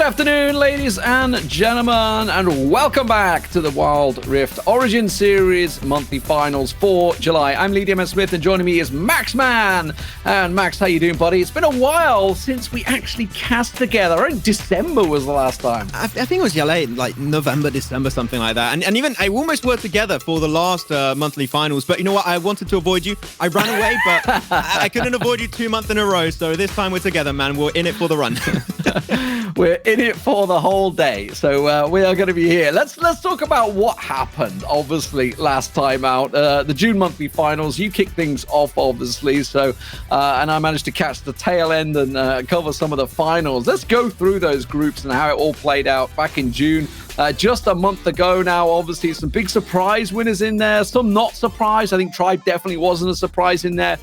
afternoon, ladies and gentlemen, and welcome back to the Wild Rift Origin Series monthly finals for July. I'm Lee DMS Smith, and joining me is Max Man. And Max, how you doing, buddy? It's been a while since we actually cast together. I think December was the last time. I think it was late, like November, December, something like that. And even I almost were together for the last monthly finals. But you know what? I wanted to avoid you. I ran away, but I couldn't avoid you 2 months in a row. So this time we're together, man. We're in it for the run. We're in it for the whole day, so we are going to be here. Let's talk about what happened, obviously, last time out. The June monthly finals, you kicked things off, obviously, so and I managed to catch the tail end and cover some of the finals. Let's go through those groups and how it all played out back in June. Just a month ago now, obviously, some big surprise winners in there, some not surprised. I think Tribe definitely wasn't a surprise in there.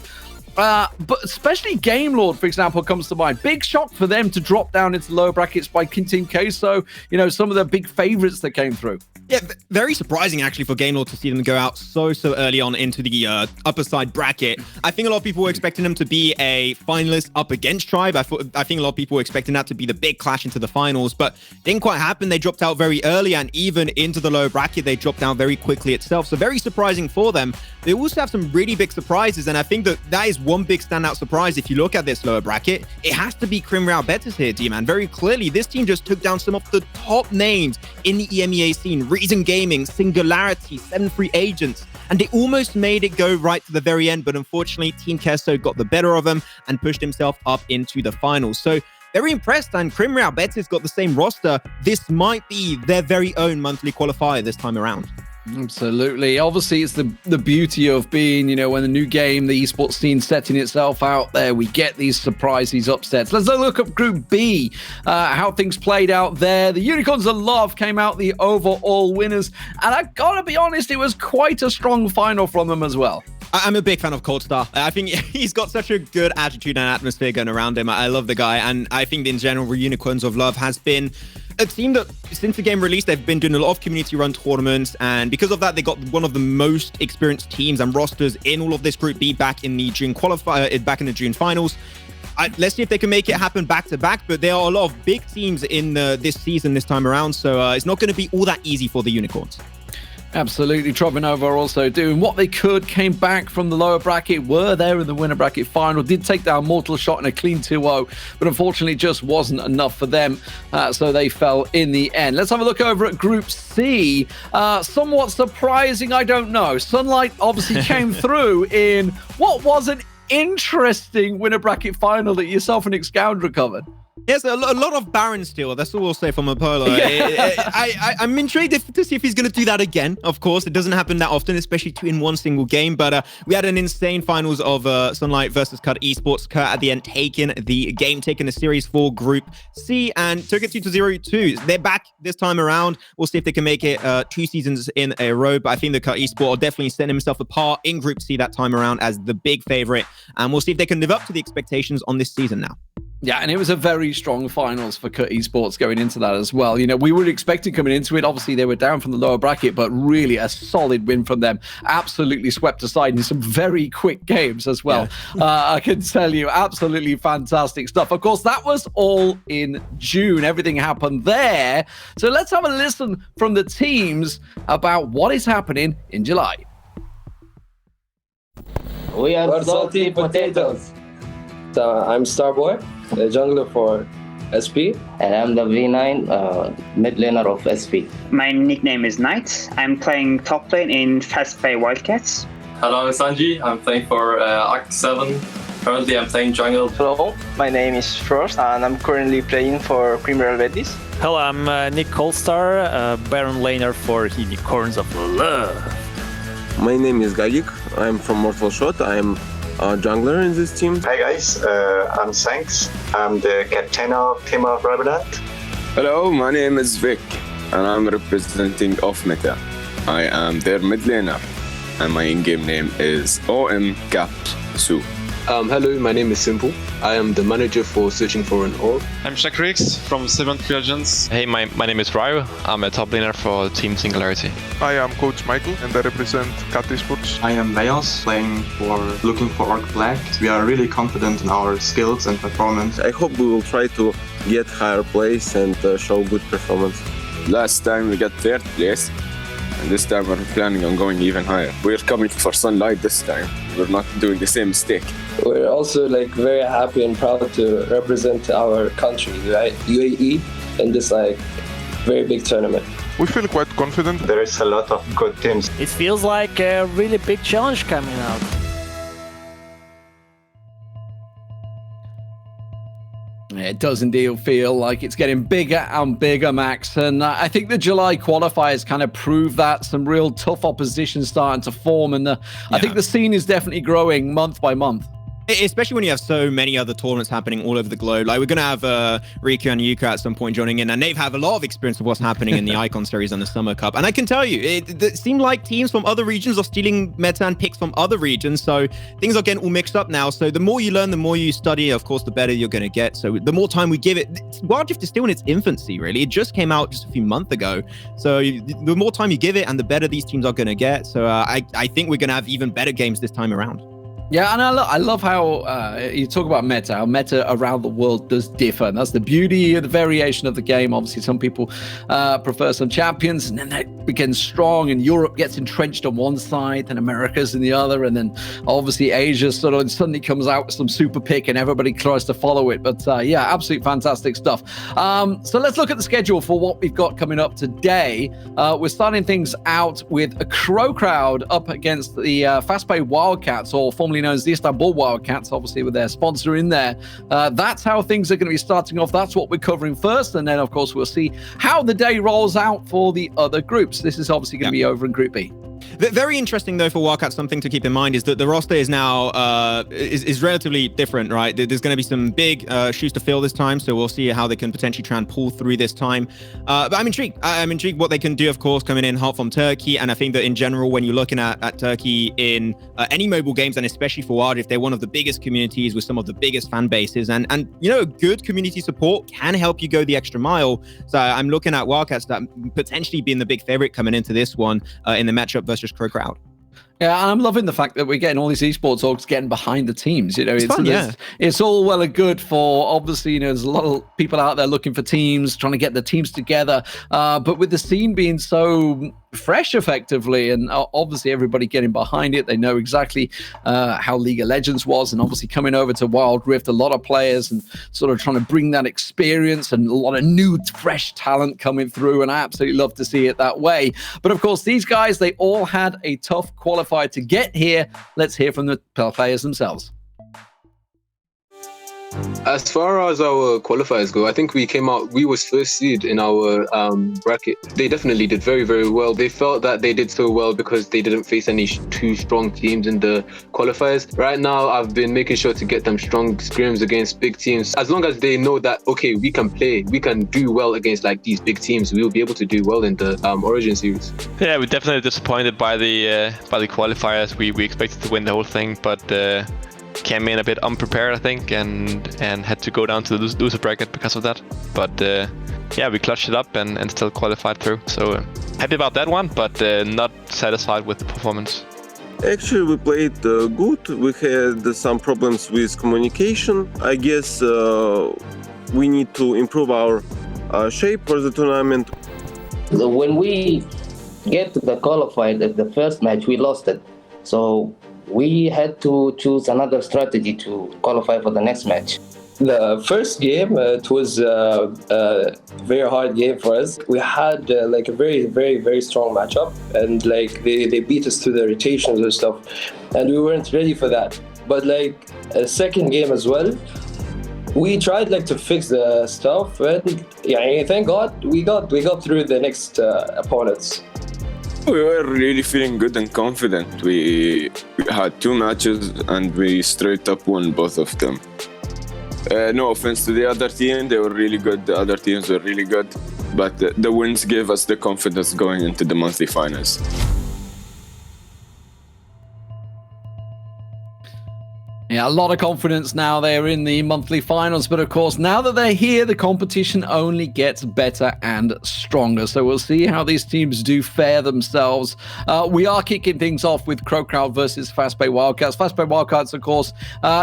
But especially Game Lord, for example, comes to mind. Big shock for them to drop down into the lower brackets by Team Queso. You know, some of the big favorites that came through. Yeah, very surprising actually for Game Lord to see them go out so early on into the upper side bracket. I think a lot of people were expecting them to be a finalist up against Tribe. I think a lot of people were expecting that to be the big clash into the finals, but didn't quite happen. They dropped out very early, and even into the lower bracket, they dropped down very quickly itself. So very surprising for them. They also have some really big surprises, and I think that is one big standout surprise. If you look at this lower bracket, it has to be Crimreal Betis here, D-Man. Very clearly, this team just took down some of the top names in the EMEA scene. Reason Gaming, Singularity, 7 Free Agents, and they almost made it go right to the very end, but unfortunately, Team Queso got the better of them and pushed himself up into the finals. So very impressed, and Crimreal Betis got the same roster. This might be their very own monthly qualifier this time around. Absolutely. Obviously, it's the beauty of being, you know, when the new game, the esports scene setting itself out there, we get these surprises, these upsets. Let's look at Group B, how things played out there. The Unicorns of Love came out the overall winners, and I gotta be honest, it was quite a strong final from them as well. I'm a big fan of Coldstar. I think he's got such a good attitude and atmosphere going around him. I love the guy, and I think in general, Unicorns of Love has been a team that, since the game released, they've been doing a lot of community-run tournaments, and because of that, they got one of the most experienced teams and rosters in all of this Group B back in the June qualifier, back in the June finals. Let's see if they can make it happen back-to-back, but there are a lot of big teams in this season this time around, so it's not going to be all that easy for the Unicorns. Absolutely. Trovenova also doing what they could, came back from the lower bracket, were there in the winner bracket final, did take down Mortal Shot in a clean 2-0, but unfortunately just wasn't enough for them, so they fell in the end. Let's have a look over at Group C. Somewhat surprising, I don't know. Sunlight obviously came through in what was an interesting winner bracket final that yourself and Xscoundrel covered. Yes, a lot of Baron Steel. That's all we'll say from Apollo. I'm intrigued to see if he's going to do that again. Of course, it doesn't happen that often, especially in one single game. But we had an insane finals of Sunlight versus Cut Esports. Cut at the end taking the Series 4 Group C and took it to 0-2. They're back this time around. We'll see if they can make it 2 seasons in a row. But I think the Cut Esports are definitely setting himself apart in Group C that time around as the big favorite. And we'll see if they can live up to the expectations on this season now. Yeah, and it was a very strong finals for Cut Esports going into that as well. You know, we were expecting coming into it. Obviously, they were down from the lower bracket, but really a solid win from them. Absolutely swept aside in some very quick games as well. Yeah. I can tell you, absolutely fantastic stuff. Of course, that was all in June. Everything happened there. So let's have a listen from the teams about what is happening in July. We are Salty Potatoes. I'm Starboy, the jungler for SP. And I'm the V9 mid laner of SP. My nickname is Knight. I'm playing top lane in Fastplay Wildcats. Hello, I'm Sanji. I'm playing for Act 7. Currently, I'm playing jungle. Hello, my name is Frost, and I'm currently playing for Crimreal Betis. Hello, I'm Nick Coldstar, Baron laner for Unicorns of Love. My name is Gagik. I'm from Mortal Shot. I'm a jungler in this team. Hi guys, I'm Sanks. I'm the captain of Team of Revenant. Hello, my name is Vic, and I'm representing Off Meta. I am their mid laner, and my in-game name is OM Capt Su. Hello, my name is Simple. I am the manager for Searching for an Orb. I'm Shakrix from 7 Free Agents. Hey, my name is Ryu. I'm a top laner for Team Singularity. Hi, I'm Coach Michael and I represent Cat Esports. I am Leos, playing for Looking for Orc Black. We are really confident in our skills and performance. I hope we will try to get higher place and show good performance. Last time we got third place, and this time we're planning on going even higher. We're coming for sunlight this time. We're not doing the same mistake. We're also like very happy and proud to represent our country, right? UAE, in this like very big tournament. We feel quite confident. There is a lot of good teams. It feels like a really big challenge coming out. It does indeed feel like it's getting bigger and bigger, Max. And I think the July qualifiers kind of prove that. Some real tough opposition starting to form. And I think the scene is definitely growing month by month. Especially when you have so many other tournaments happening all over the globe. Like, we're going to have Riku and Yuka at some point joining in, and they have a lot of experience of what's happening in the Icon Series and the Summer Cup. And I can tell you, it seemed like teams from other regions are stealing meta and picks from other regions, so things are getting all mixed up now. So the more you learn, the more you study, of course, the better you're going to get. So the more time we give it, Wild Rift is still in its infancy, really. It just came out just a few months ago. So the more time you give it, and the better these teams are going to get. So I think we're going to have even better games this time around. Yeah, and I love how you talk about meta, how meta around the world does differ. And that's the beauty of the variation of the game. Obviously, some people prefer some champions, and then that begins strong, and Europe gets entrenched on one side, and America's in the other, and then obviously Asia sort of suddenly comes out with some super pick, and everybody tries to follow it. But yeah, absolutely fantastic stuff. So let's look at the schedule for what we've got coming up today. We're starting things out with a Crow Crowd up against the Fastpay Wildcats, or formerly known as the Istanbul Wildcats, obviously with their sponsor in there. That's how things are going to be starting off. That's what we're covering first, and then of course we'll see how the day rolls out for the other groups. This is obviously going to be over in Group B. Very interesting, though, for Wildcats. Something to keep in mind is that the roster is now is relatively different, right? There's going to be some big shoes to fill this time, so we'll see how they can potentially try and pull through this time. But I'm intrigued. I'm intrigued what they can do, of course, coming in hot from Turkey. And I think that in general, when you're looking at Turkey in any mobile games, and especially for Wild Rift, they're one of the biggest communities with some of the biggest fan bases. And you know, good community support can help you go the extra mile. So I'm looking at Wildcats that potentially being the big favorite coming into this one in the matchup versus Crow Crowd. Yeah, and I'm loving the fact that we're getting all these esports orgs getting behind the teams. You know, it's fun, it's all well and good for, obviously, you know, there's a lot of people out there looking for teams, trying to get the teams together. But with the scene being so fresh, effectively, and obviously everybody getting behind it, they know exactly how League of Legends was, and obviously coming over to Wild Rift, a lot of players and sort of trying to bring that experience and a lot of new, fresh talent coming through, and I absolutely love to see it that way. But of course, these guys, they all had a tough qualifier to get here. Let's hear from the players themselves. As far as our qualifiers go, I think we came out, we was first seed in our bracket. They definitely did very, very well. They felt that they did so well because they didn't face any too strong teams in the qualifiers. Right now, I've been making sure to get them strong scrims against big teams. As long as they know that, okay, we can play, we can do well against like these big teams, we will be able to do well in the Origin series. Yeah, we're definitely disappointed by the qualifiers. We expected to win the whole thing, but came in a bit unprepared, I think, and had to go down to the loser bracket because of that. But yeah, we clutched it up and still qualified through. So happy about that one, but not satisfied with the performance. Actually, we played good. We had some problems with communication. I guess we need to improve our shape for the tournament. When we get to the qualified, the first match, we lost it. So we had to choose another strategy to qualify for the next match. The first game, it was a very hard game for us. We had like a very, very, very strong matchup, and like they beat us to the rotations and stuff, and we weren't ready for that. But like a second game as well, we tried like to fix the stuff, and yeah, thank God we got through the next opponents. We were really feeling good and confident. We had 2 matches and we straight up won both of them. No offense to the other team, they were really good. The other teams were really good, but the wins gave us the confidence going into the monthly finals. Yeah, a lot of confidence now. They're in the monthly finals, but of course, now that they're here, the competition only gets better and stronger. So we'll see how these teams do fare themselves. We are kicking things off with Crowd versus Fastpay Wildcats. Fastpay Wildcats, of course,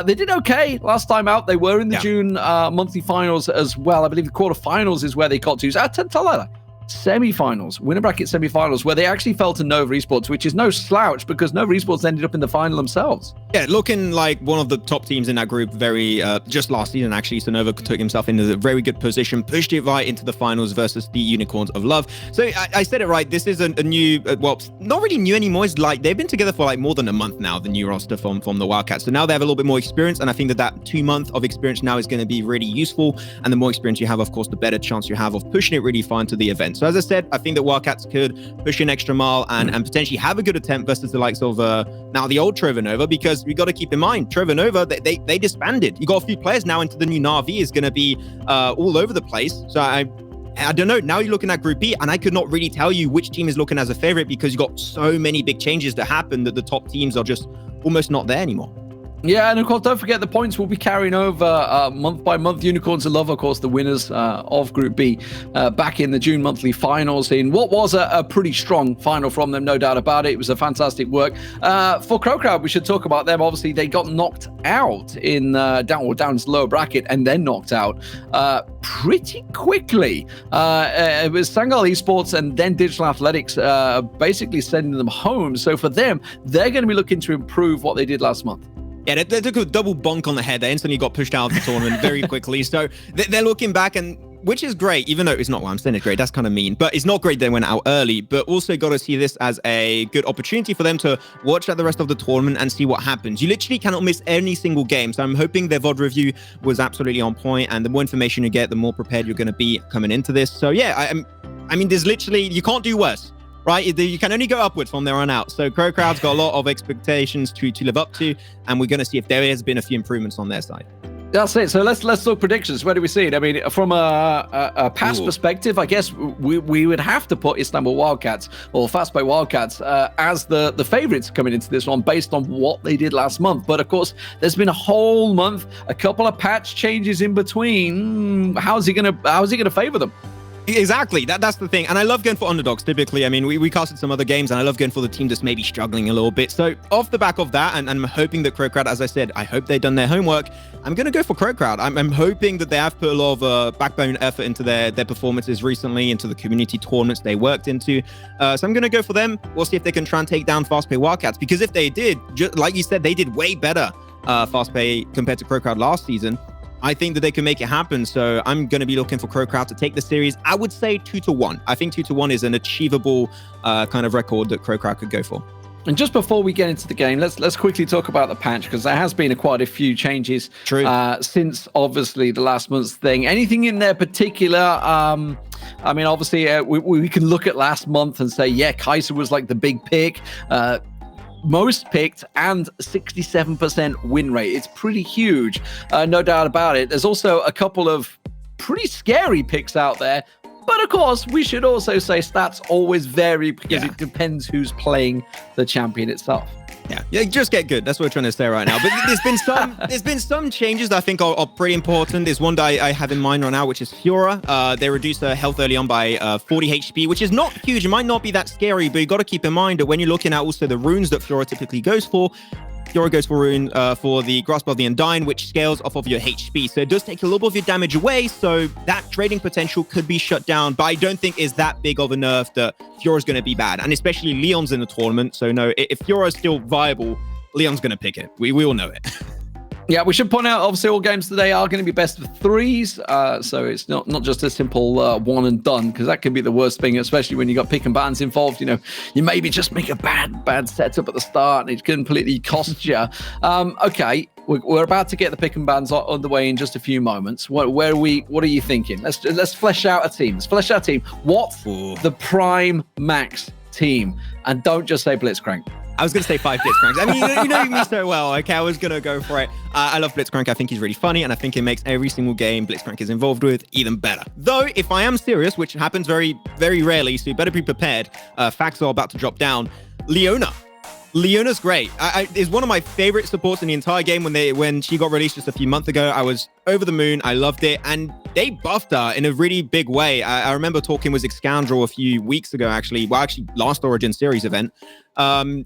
they did okay last time out. They were in the June monthly finals as well. I believe the quarterfinals is where they got to. Tell that. Semi-finals, winner bracket semi-finals, where they actually fell to Nova Esports, which is no slouch because Nova Esports ended up in the final themselves. Yeah, looking like one of the top teams in that group just last season, actually. So Nova took himself into a very good position, pushed it right into the finals versus the Unicorns of Love. So I said it right. This is a new, well, not really new anymore. It's like they've been together for like more than a month now, the new roster from the Wildcats. So now they have a little bit more experience. And I think that 2 month of experience now is going to be really useful. And the more experience you have, of course, the better chance you have of pushing it really far into the event. So as I said, I think that Wildcats could push an extra mile and potentially have a good attempt versus the likes of now the old Trovo Nova, because we got to keep in mind, Trovo Nova, they disbanded. You got a few players now into the new Na'Vi is going to be all over the place. So I don't know. Now you're looking at Group B, and I could not really tell you which team is looking as a favorite because you got so many big changes that happen that the top teams are just almost not there anymore. Yeah, and of course, don't forget the points will be carrying over month by month. Unicorns of Love, of course, the winners of Group B back in the June monthly finals in what was a pretty strong final from them, no doubt about it. It was a fantastic work. For Crowd, we should talk about them. Obviously, they got knocked out in down into lower bracket and then knocked out pretty quickly. It was Sangal Esports and then Digital Athletics basically sending them home. So for them, they're going to be looking to improve what they did last month. Yeah, they took a double bonk on the head. They instantly got pushed out of the tournament very quickly. So they're looking back, and which is great, even though it's not, well, I'm saying it's great. That's kind of mean, but it's not great they went out early, but also got to see this as a good opportunity for them to watch out the rest of the tournament and see what happens. You literally cannot miss any single game. So I'm hoping their VOD review was absolutely on point, and the more information you get, the more prepared you're going to be coming into this. So yeah, I mean, there's literally, you can't do worse. Right, you can only go upwards from there on out. So Crowd's got a lot of expectations to live up to, and we're going to see if there has been a few improvements on their side. That's it. So let's talk predictions. Where do we see it? I mean, from a past perspective, I guess we would have to put Istanbul Wildcats or Fastpay Wildcats as the favorites coming into this one based on what they did last month. But of course, there's been a whole month, a couple of patch changes in between. How's he gonna favor them? Exactly. That's the thing. And I love going for underdogs typically. I mean, we casted some other games, and I love going for the team that's maybe struggling a little bit. So off the back of that, and I'm hoping that Crowd, as I said, I hope they've done their homework. I'm going to go for Crowd. I'm hoping that they have put a lot of backbone effort into their performances recently, into the community tournaments they worked into. So I'm going to go for them. We'll see if they can try and take down Fastpay Wildcats, because if they did, just like you said, they did way better Fastpay compared to Crowd last season. I think that they can make it happen. So I'm going to be looking for Crowd to take the series. I would say 2-1. I think 2-1 is an achievable kind of record that Crowd could go for. And just before we get into the game, let's quickly talk about the patch, because there has been quite a few changes since obviously the last month's thing. Anything in there particular? I mean, obviously we can look at last month and say, yeah, Kai'Sa was like the big pick. Most picked and 67% win rate. It's pretty huge, no doubt about it. There's also a couple of pretty scary picks out there, but of course we should also say stats always vary because it depends who's playing the champion itself. Yeah, just get good. That's what we're trying to say right now. But there's been some changes that I think are pretty important. There's one that I have in mind right now, which is Fiora. They reduced her health early on by 40 HP, which is not huge. It might not be that scary, but you got to keep in mind that when you're looking at also the runes that Fiora typically goes for, Fiora goes for rune for the Grasp of the Undying, which scales off of your HP. So it does take a little bit of your damage away, so that trading potential could be shut down, but I don't think is that big of a nerf that Fiora's going to be bad. And especially Leon's in the tournament, so no, if Fiora is still viable, Leon's going to pick it. We all know it. Yeah, we should point out, obviously, all games today are going to be best of threes. So it's not just a simple one and done, because that can be the worst thing, especially when you got pick and bans involved. You know, you maybe just make a bad setup at the start and it completely costs you. Okay, we're about to get the pick and bans underway in just a few moments. What are you thinking? Let's flesh out a team. Let's flesh out a team. What's the prime max team? And don't just say Blitzcrank. I was going to say 5 Blitzcranks. I mean, you know me so well. Okay, I was going to go for it. I love Blitzcrank. I think he's really funny, and I think it makes every single game Blitzcrank is involved with even better. Though, if I am serious, which happens very, very rarely, so you better be prepared. Facts are about to drop down. Leona. Leona's great. Is one of my favorite supports in the entire game. When she got released just a few months ago, I was over the moon. I loved it, and they buffed her in a really big way. I remember talking with Xscandrel a few weeks ago, actually last Origin Series event.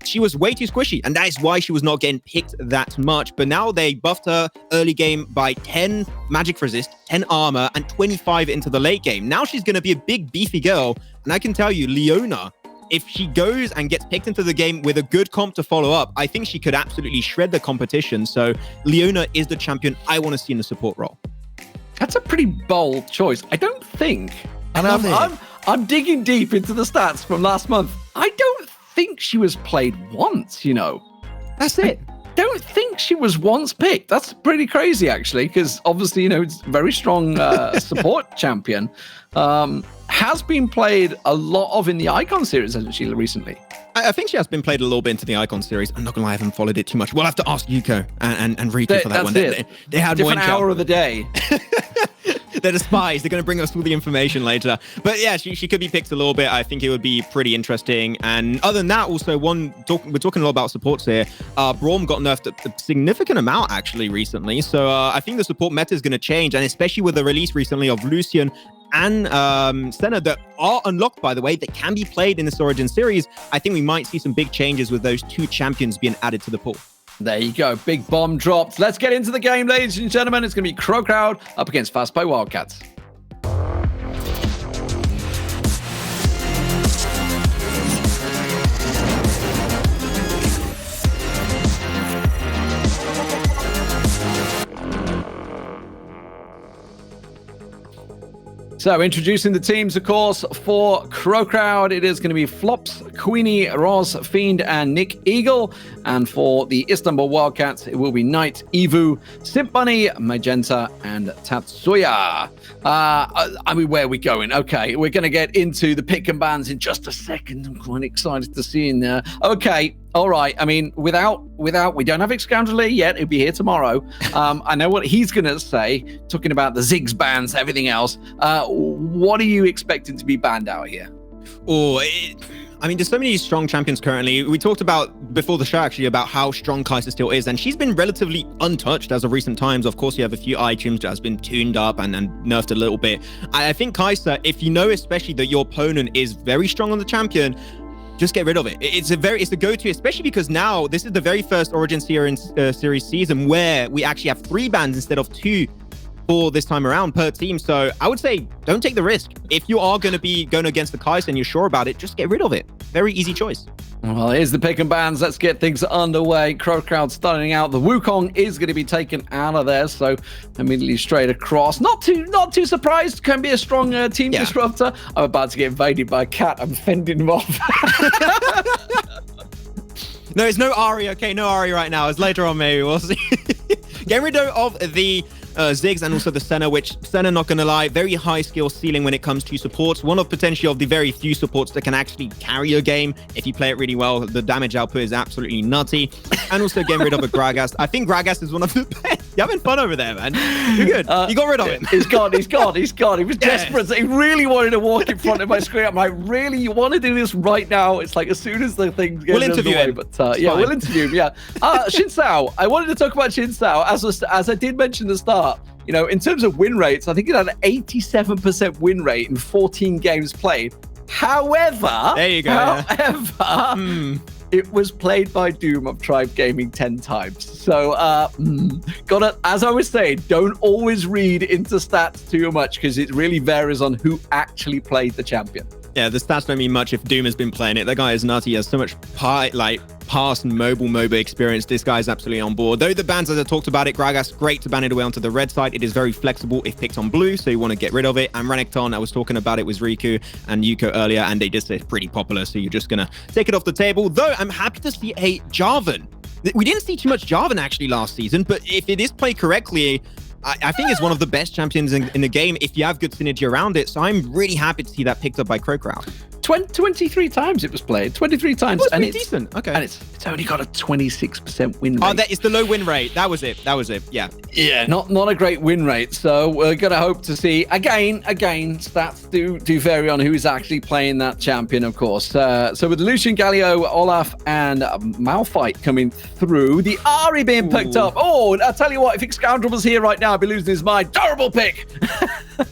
She was way too squishy, and that is why she was not getting picked that much. But now they buffed her early game by 10 magic resist, 10 armor, and 25 into the late game. Now she's going to be a big, beefy girl, and I can tell you, Leona, if she goes and gets picked into the game with a good comp to follow up, I think she could absolutely shred the competition. So Leona is the champion I want to see in the support role. That's a pretty bold choice. I don't think, and I'm digging deep into the stats from last month. I don't think she was played once, you know. That's it. I don't think she was once picked. That's pretty crazy, actually, because obviously, you know, it's a very strong support champion. Has been played a lot of in the Icon series, hasn't she, recently? I think she has been played a little bit into the Icon series. I'm not going to lie, I haven't followed it too much. We'll have to ask Yuko and Riku for that one. They had different more hour of the day. They're the spies. They're going to bring us all the information later. But yeah, she could be picked a little bit. I think it would be pretty interesting. And other than that, also, we're talking a lot about supports here. Braum got nerfed a significant amount, actually, recently. So I think the support meta is going to change. And especially with the release recently of Lucian and Senna that are unlocked, by the way, that can be played in this Origin series, I think we might see some big changes with those two champions being added to the pool. There you go. Big bomb dropped. Let's get into the game, ladies and gentlemen. It's going to be Crowd up against Fastplay Wildcats. So, introducing the teams, of course, for Crowd, it is going to be Flops, Queenie, Roz, Fiend, and Nick Eagle. And for the Istanbul Wildcats, it will be Knight, Evu, Simp Bunny, Magenta, and Tatsuya. I mean, where are we going? Okay, we're going to get into the pick and bans in just a second. I'm quite excited to see in there. Okay. All right. I mean, without, we don't have Xscandrel yet. He'll be here tomorrow. I know what he's going to say, talking about the Ziggs bans, everything else. What are you expecting to be banned out here? I mean, there's so many strong champions currently. We talked about before the show, actually, about how strong Kai'Sa still is, and she's been relatively untouched as of recent times. Of course, you have a few items that has been tuned up and nerfed a little bit. I think Kai'Sa, if you know especially that your opponent is very strong on the champion, just get rid of it. It's a go-to, especially because now this is the very first Origin series season where we actually have 3 bans instead of 2 for this time around per team. So I would say don't take the risk. If you are going to be going against the Kai'Sa and you're sure about it, just get rid of it. Very easy choice. Well, here's the pick and bans. Let's get things underway. Crowd starting out. The Wukong is going to be taken out of there, so immediately straight across. Not too surprised. Can be a strong team disruptor. I'm about to get invaded by a cat. I'm fending him off. No, it's no Ahri. Okay, no Ahri right now. It's later on, maybe. We'll see. Getting rid of the Ziggs and also the Senna, which Senna, not gonna lie, very high skill ceiling when it comes to supports. One of potentially of the very few supports that can actually carry your game if you play it really well. The damage output is absolutely nutty. And also getting rid of a Gragas. I think Gragas is one of the best. You're having fun over there, man. You're good. You got rid of him. He's gone. He was desperate. He really wanted to walk in front of my screen. I'm like, really? You want to do this right now? It's like as soon as the thing gets we'll interview away, him. But yeah, we'll interview him. Yeah. Xin Zhao. I wanted to talk about Xin Zhao as I did mention at the start. You know, in terms of win rates, I think it had an 87% win rate in 14 games played. However, there you go. It was played by Doom of Tribe Gaming 10 times. So, gotta, as I was saying, don't always read into stats too much because it really varies on who actually played the champion. Yeah, the stats don't mean much if Doom has been playing it. That guy is nutty. He has so much past mobile MOBA experience. This guy is absolutely on board. Though the bans, as I talked about it, Gragas, great to ban it away onto the red side. It is very flexible if picked on blue, so you want to get rid of it. And Renekton, I was talking about it with Riku and Yuko earlier, and they just say it's pretty popular, so you're just going to take it off the table. Though I'm happy to see a Jarvan. We didn't see too much Jarvan actually last season, but if it is played correctly, I think it's one of the best champions in the game if you have good synergy around it. So I'm really happy to see that picked up by Crowd. 23 times it was played. 23 times. Oh, it's and pretty decent. Okay. And it's only got a 26% win rate. Oh, that is the low win rate. That was it. Yeah. Yeah, not a great win rate. So we're going to hope to see, again, stats do vary on who's actually playing that champion, of course. So with Lucian, Galio, Olaf, and Malphite coming through, the Ahri being picked up. Oh, I'll tell you what, if Excoundrel was here right now, I'd be losing his mind. Terrible pick.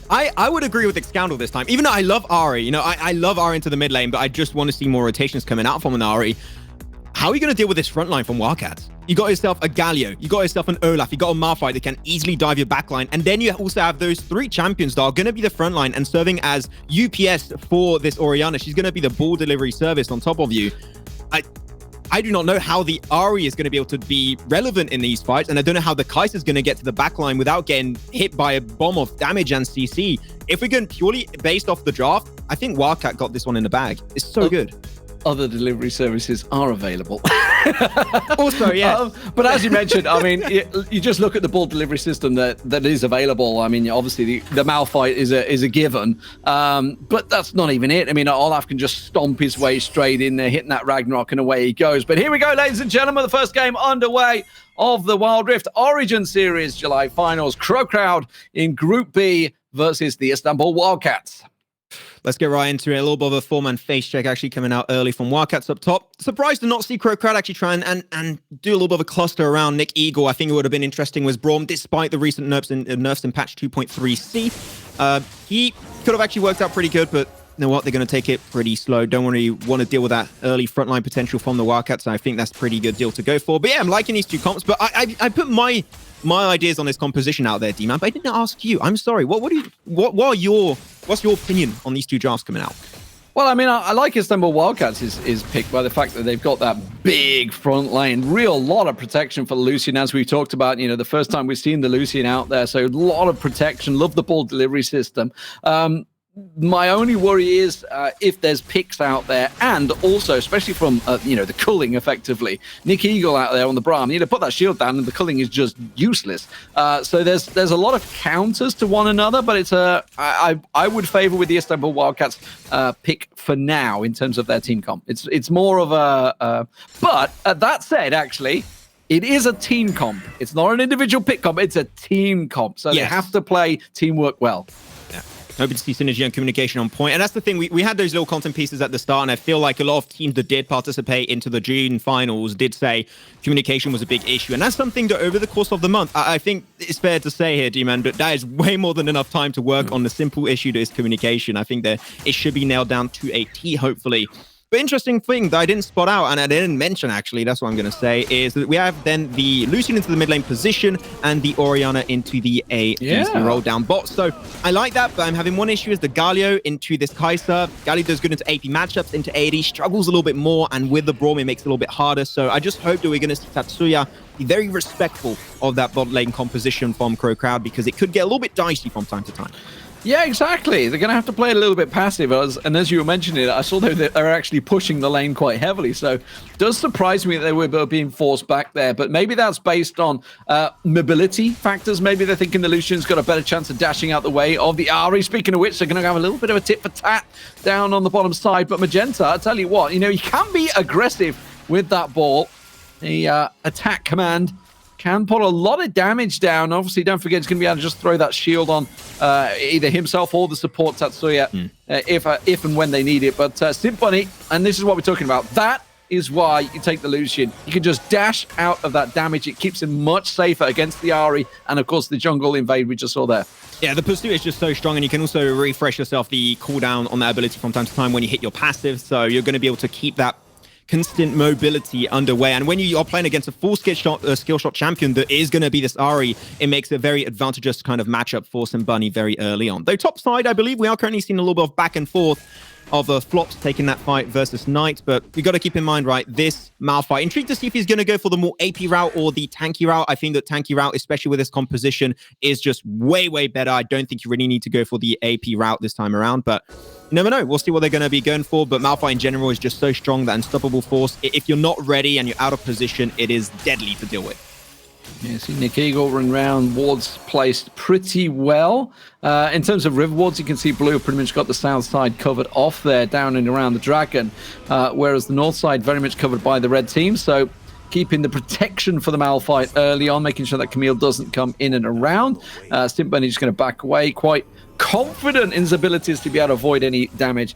I would agree with Excoundrel this time. Even though I love Ahri, I love Ahri into the mid lane, but I just want to see more rotations coming out from an Ahri. How are you going to deal with this front line from Wildcats? You got yourself a Galio, you got yourself an Olaf, you got a Malphite that can easily dive your backline, and then you also have those 3 champions that are going to be the front line and serving as UPS for this Orianna. She's going to be the ball delivery service on top of you. I do not know how the Ahri is going to be able to be relevant in these fights, and I don't know how the Kai'Sa is going to get to the backline without getting hit by a bomb of damage and CC. If we're going purely based off the draft, I think Wildcat got this one in the bag. It's so good. Other delivery services are available. Also, yeah. But as you mentioned, I mean, you just look at the ball delivery system that is available. I mean, obviously the Malphite is a given, but that's not even it. I mean, Olaf can just stomp his way straight in there, hitting that Ragnarok, and away he goes. But here we go, ladies and gentlemen, the first game underway of the Wild Rift Origin Series July Finals. KrowCrowd in Group B versus the Istanbul Wildcats. Let's get right into it. A little bit of a 4-man face check actually coming out early from Wildcats up top. Surprised to not see KrowCrowd actually try and do a little bit of a cluster around Nick Eagle. I think it would have been interesting with Braum, despite the recent nerfs in patch 2.3c. He could have actually worked out pretty good, but you know what? They're going to take it pretty slow. Don't really want to deal with that early frontline potential from the Wildcats. I think that's a pretty good deal to go for. But yeah, I'm liking these 2 comps, but I put my ideas on this composition out there, D-Man, but I didn't ask you. I'm sorry. What's your opinion on these 2 drafts coming out? Well, I mean, I like Istanbul Wildcats is picked by the fact that they've got that big front line, real lot of protection for Lucian, as we talked about, the first time we've seen the Lucian out there. So a lot of protection, love the ball delivery system. My only worry is if there's picks out there, and also, especially from, the culling, effectively. Nick Eagle out there on the Braum, put that shield down and the culling is just useless. So there's a lot of counters to one another, but it's I would favor with the Istanbul Wildcats pick for now in terms of their team comp. It's more of a... but that said, actually... It is a team comp. It's not an individual pick comp. It's a team comp. So They have to play teamwork well. Yeah. Hoping to see synergy and communication on point. And that's the thing. We had those little content pieces at the start, and I feel like a lot of teams that did participate into the June finals did say communication was a big issue. And that's something that over the course of the month, I think it's fair to say here, D-Man, but that is way more than enough time to work on the simple issue that is communication. I think that it should be nailed down to a T, hopefully. But interesting thing that I didn't spot out, and I didn't mention actually, that's what I'm going to say, is that we have then the Lucian into the mid lane position and the Orianna into the ADC roll down bot. So I like that, but I'm having one issue is the Galio into this Kai'Sa. Galio does good into AP matchups, into AD, struggles a little bit more, and with the Braum, it makes it a little bit harder. So I just hope that we're going to see Tatsuya be very respectful of that bot lane composition from KrowCrowd, because it could get a little bit dicey from time to time. Yeah, exactly. They're going to have to play a little bit passive. And as you were mentioning it, I saw that they're actually pushing the lane quite heavily. So it does surprise me that they were being forced back there. But maybe that's based on mobility factors. Maybe they're thinking the Lucian's got a better chance of dashing out the way of the Ahri. Speaking of which, they're going to have a little bit of a tit for tat down on the bottom side. But Magenta, I tell you what, you can be aggressive with that ball. The attack command can put a lot of damage down. Obviously, don't forget, he's going to be able to just throw that shield on either himself or the support Tatsuya if and when they need it. But Symphony, and this is what we're talking about, that is why you take the Lucian. You can just dash out of that damage. It keeps him much safer against the Ahri and, of course, the jungle invade we just saw there. Yeah, the pursuit is just so strong, and you can also refresh yourself the cooldown on that ability from time to time when you hit your passive. So you're going to be able to keep that constant mobility underway. And when you are playing against a full skill shot champion that is going to be this Ahri, it makes a very advantageous kind of matchup for Simbani very early on. Though top side, I believe we are currently seeing a little bit of back and forth of Flops taking that fight versus Knight, but we got to keep in mind, right, this Malphite. Intrigued to see if he's going to go for the more AP route or the tanky route. I think that tanky route, especially with this composition, is just way, way better. I don't think you really need to go for the AP route this time around, but you never know. We'll see what they're going to be going for, but Malphite in general is just so strong, that unstoppable force. If you're not ready and you're out of position, it is deadly to deal with. Yeah, see Nick Eagle run round, wards placed pretty well. In terms of river wards, you can see blue pretty much got the south side covered off there, down and around the dragon, whereas the north side very much covered by the red team. So keeping the protection for the Malphite early on, making sure that Camille doesn't come in and around. Stimpbunny just going to back away, quite confident in his abilities to be able to avoid any damage,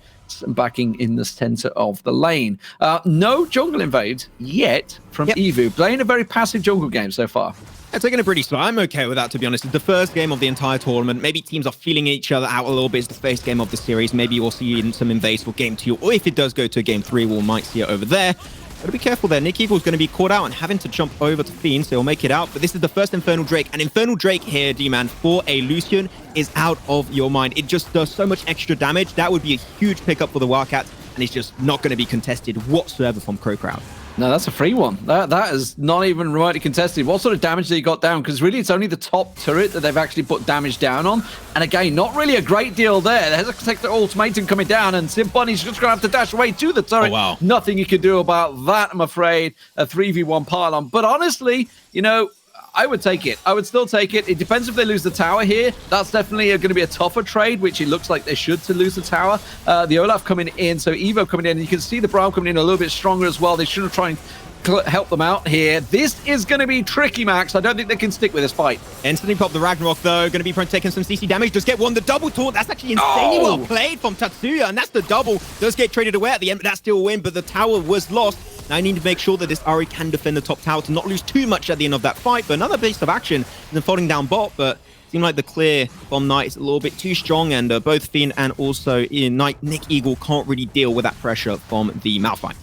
backing in the center of the lane. No jungle invade yet from Evu, playing a very passive jungle game so far. It's taking it pretty slow. I'm okay with that, to be honest. It's the first game of the entire tournament. Maybe teams are feeling each other out a little bit. It's the first game of the series. Maybe we'll see some invades for game 2, or if it does go to game 3, we might see it over there. Gotta be careful there. Nick Eagle's going to be caught out and having to jump over to Fiend, so he'll make it out. But this is the first Infernal Drake. And Infernal Drake here, D-Man, for a Lucian is out of your mind. It just does so much extra damage. That would be a huge pickup for the Wildcats, and it's just not going to be contested whatsoever from Crow Crowd. No, that's a free one. That is not even remotely contested. What sort of damage did he got down? Because really, it's only the top turret that they've actually put damage down on. And again, not really a great deal there. There's a Hexatector ultimatum coming down, and Stimpbunny's just going to have to dash away to the turret. Oh, wow. Nothing you can do about that, I'm afraid. A 3v1 pylon. But honestly, you know, I would take it. I would still take it. It depends if they lose the tower here. That's definitely going to be a tougher trade, which it looks like they should to lose the tower. The Olaf coming in, so Evo coming in. And you can see the Braum coming in a little bit stronger as well. They should have tried and help them out here. This is going to be tricky, Max. I don't think they can stick with this fight. Instantly pop the Ragnarok, though. Going to be taking some CC damage. Does get one. The double taunt. That's actually insanely well played from Tatsuya. And that's the double. Does get traded away at the end, but that's still a win. But the tower was lost. Now I need to make sure that this Ahri can defend the top tower to not lose too much at the end of that fight. But another piece of action, and then falling down bot. But it seemed like the clear from Knight is a little bit too strong. And both Fiend and also Knight, Nick Eagle can't really deal with that pressure from the Malphite.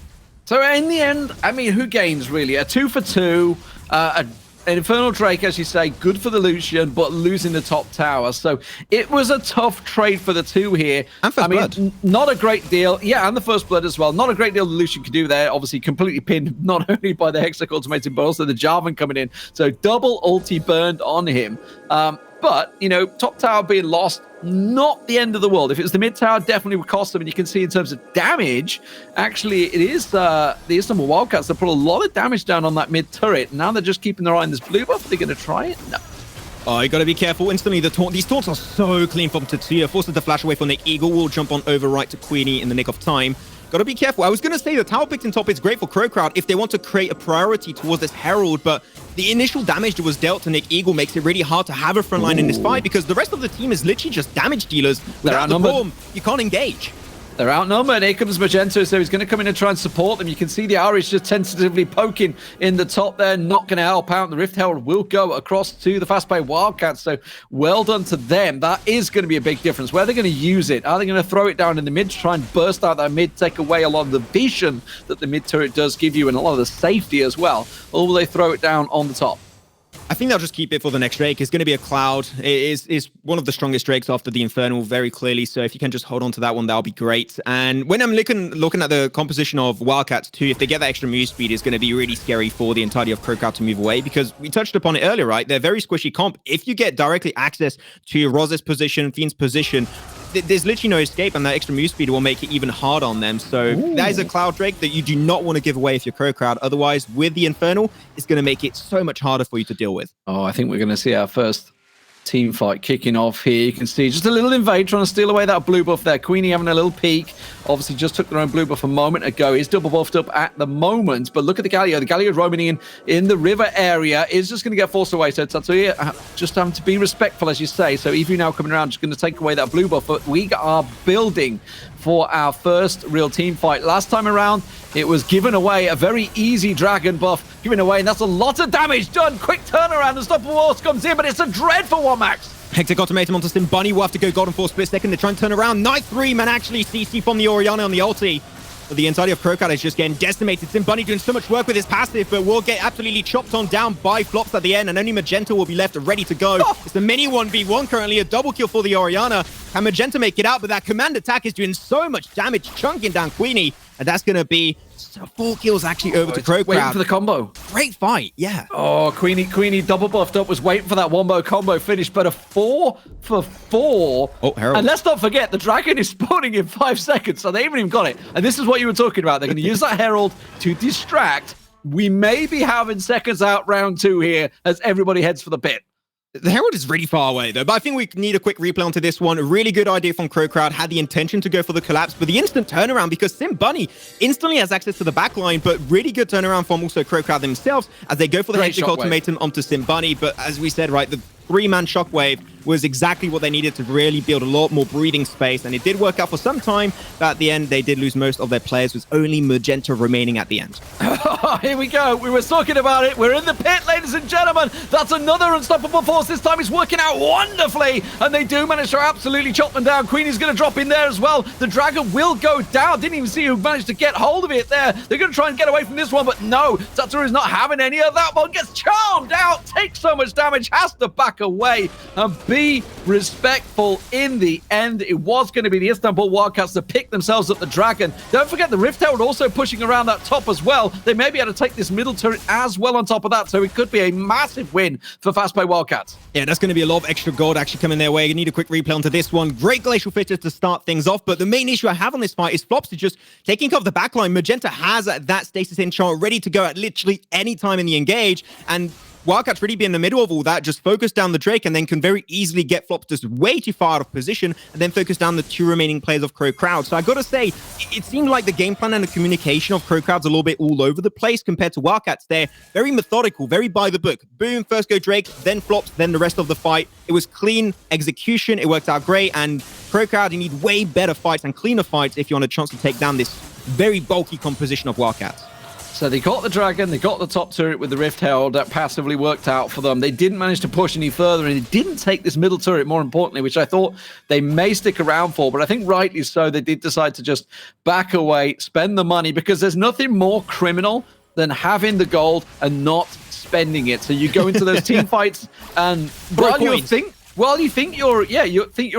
So in the end, I mean, who gains really? A 2 for 2, an Infernal Drake, as you say, good for the Lucian, but losing the top tower. So it was a tough trade for the two here. And First Blood. Not a great deal. Yeah, and the First Blood as well. Not a great deal the Lucian could do there. Obviously, completely pinned not only by the Hextech ultimatum, but also the Jarvan coming in. So double ulti burned on him. But, you know, top tower being lost, not the end of the world. If it was the mid tower, definitely would cost them. And you can see in terms of damage, actually, it is the Istanbul Wildcats that put a lot of damage down on that mid turret. Now they're just keeping their eye on this blue buff. Are they going to try it? No. Oh, you got to be careful. Instantly, these taunts are so clean from Tatsuya. Forces the flash away from Nick Eagle. Will jump on over right to Queenie in the nick of time. Got to be careful. I was going to say the tower picked in top is great for Crow Crowd if they want to create a priority towards this Herald, but the initial damage that was dealt to Nick Eagle makes it really hard to have a front line in this fight because the rest of the team is literally just damage dealers. Without the Braum, you can't engage. They're outnumbered. Here comes Magento, so he's going to come in and try and support them. You can see the Irish just tentatively poking in the top there, not going to help out. The Rift Herald will go across to the Fast Play Wildcats, so well done to them. That is going to be a big difference. Where are they going to use it? Are they going to throw it down in the mid to try and burst out that mid, take away a lot of the vision that the mid turret does give you and a lot of the safety as well? Or will they throw it down on the top? I think they'll just keep it for the next Drake. It's going to be a Cloud. It is one of the strongest Drakes after the Infernal, very clearly. So if you can just hold on to that one, that'll be great. And when I'm looking at the composition of Wildcats too, if they get that extra move speed, it's going to be really scary for the entirety of Crow Crowd to move away because we touched upon it earlier, right? They're very squishy comp. If you get directly access to Roz's position, Fiend's position, there's literally no escape, and that extra move speed will make it even harder on them. So that is a Cloud Drake that you do not want to give away if you're Crow Crowd. Otherwise, with the Infernal, it's going to make it so much harder for you to deal with. Oh, I think we're going to see our first team fight kicking off here. You can see just a little invade trying to steal away that blue buff there. Queenie having a little peek. Obviously just took their own blue buff a moment ago. He's double buffed up at the moment, but look at the Galio. The Galio roaming in the river area is just going to get forced away. So Tatsuya just having to be respectful, as you say. So Evu now coming around, just going to take away that blue buff, but we are building for our first real team fight. Last time around, it was given away, a very easy dragon buff given away, and that's a lot of damage done. Quick turnaround, Unstoppable Force comes in, but it's a dreadful one, Max. Hextech ultimatum onto Stimpbunny. Will have to go Golden Force split second. They're trying to turn around. Knight 3 man actually CC from the Orianna on the ulti. But the entirety of Crow Crowd is just getting decimated. Stimpbunny doing so much work with his passive, but will get absolutely chopped on down by Flops at the end, and only Magenta will be left ready to go. It's the mini 1v1 currently, a double kill for the Orianna. Can Magenta make it out? But that command attack is doing so much damage, chunking down Queenie, and that's going to be 4 kills actually over to Crow Crowd. Waiting for the combo. Great fight, yeah. Oh, Queenie double buffed up, was waiting for that wombo combo finish, but a 4 for 4. Oh, Herald. And let's not forget, the dragon is spawning in 5 seconds, so they haven't even got it. And this is what you were talking about. They're going to use that Herald to distract we may be having seconds out round 2 here as everybody heads for the pit. The Herald is really far away, though, but I think we need a quick replay onto this one. A really good idea from CrowdCrowd, had the intention to go for the collapse, but the instant turnaround, because Sim Bunny instantly has access to the backline, but really good turnaround from also CrowdCrowd themselves as they go for the Hectic Ultimatum onto Sim Bunny. But as we said, right, the 3-man Shockwave was exactly what they needed to really build a lot more breathing space, and it did work out for some time, but at the end, they did lose most of their players, with only Magenta remaining at the end. Here we go. We were talking about it. We're in the pit, ladies and gentlemen. That's another unstoppable force. This time it's working out wonderfully, and they do manage to absolutely chop them down. Queenie's going to drop in there as well. The Dragon will go down. Didn't even see who managed to get hold of it there. They're going to try and get away from this one, but no. Satoru's not having any of that one. Gets charmed out. Takes so much damage. Has to back away and be respectful in the end. It was going to be the Istanbul Wildcats that picked themselves up the Dragon. Don't forget the Rift Herald also pushing around that top as well. They may be able to take this middle turret as well on top of that, so it could be a massive win for Fastplay Wildcats. Yeah, that's going to be a lot of extra gold actually coming their way. You need a quick replay onto this one. Great Glacial Fitters to start things off, but the main issue I have on this fight is Flops is just taking care of the backline. Magenta has that stasis enchant ready to go at literally any time in the engage, and Wildcats really be in the middle of all that, just focus down the Drake and then can very easily get Flops just way too far out of position and then focus down the 2 remaining players of CrowdCrowd. So I gotta say, it seemed like the game plan and the communication of CrowdCrowd's a little bit all over the place compared to Wildcats. They're very methodical, very by the book. Boom, first go Drake, then Flops, then the rest of the fight. It was clean execution, it worked out great, and CrowdCrowd, you need way better fights and cleaner fights if you want a chance to take down this very bulky composition of Wildcats. So they got the Dragon, they got the top turret with the Rift Herald. That passively worked out for them. They didn't manage to push any further, and it didn't take this middle turret, more importantly, which I thought they may stick around for. But I think rightly so, they did decide to just back away, spend the money, because there's nothing more criminal than having the gold and not spending it. So you go into those team fights, and you think you're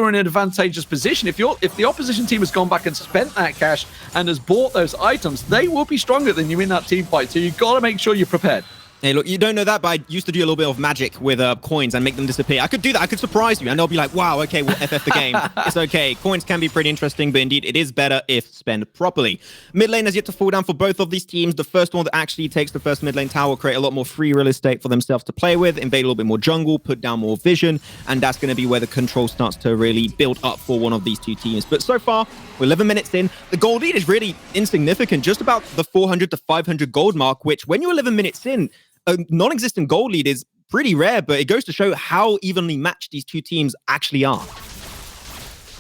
in an advantageous position. If the opposition team has gone back and spent that cash and has bought those items, they will be stronger than you in that team fight. So you've got to make sure you're prepared. Hey, look, you don't know that, but I used to do a little bit of magic with coins and make them disappear. I could do that. I could surprise you, and they'll be like, wow, okay, we'll FF the game. It's okay. Coins can be pretty interesting, but indeed, it is better if spent properly. Mid lane has yet to fall down for both of these teams. The first one that actually takes the first mid lane tower will create a lot more free real estate for themselves to play with, invade a little bit more jungle, put down more vision, and that's going to be where the control starts to really build up for one of these two teams. But so far, we're 11 minutes in. The gold lead is really insignificant, just about the 400 to 500 gold mark, which when you're 11 minutes in, a non-existent gold lead is pretty rare, but it goes to show how evenly matched these two teams actually are.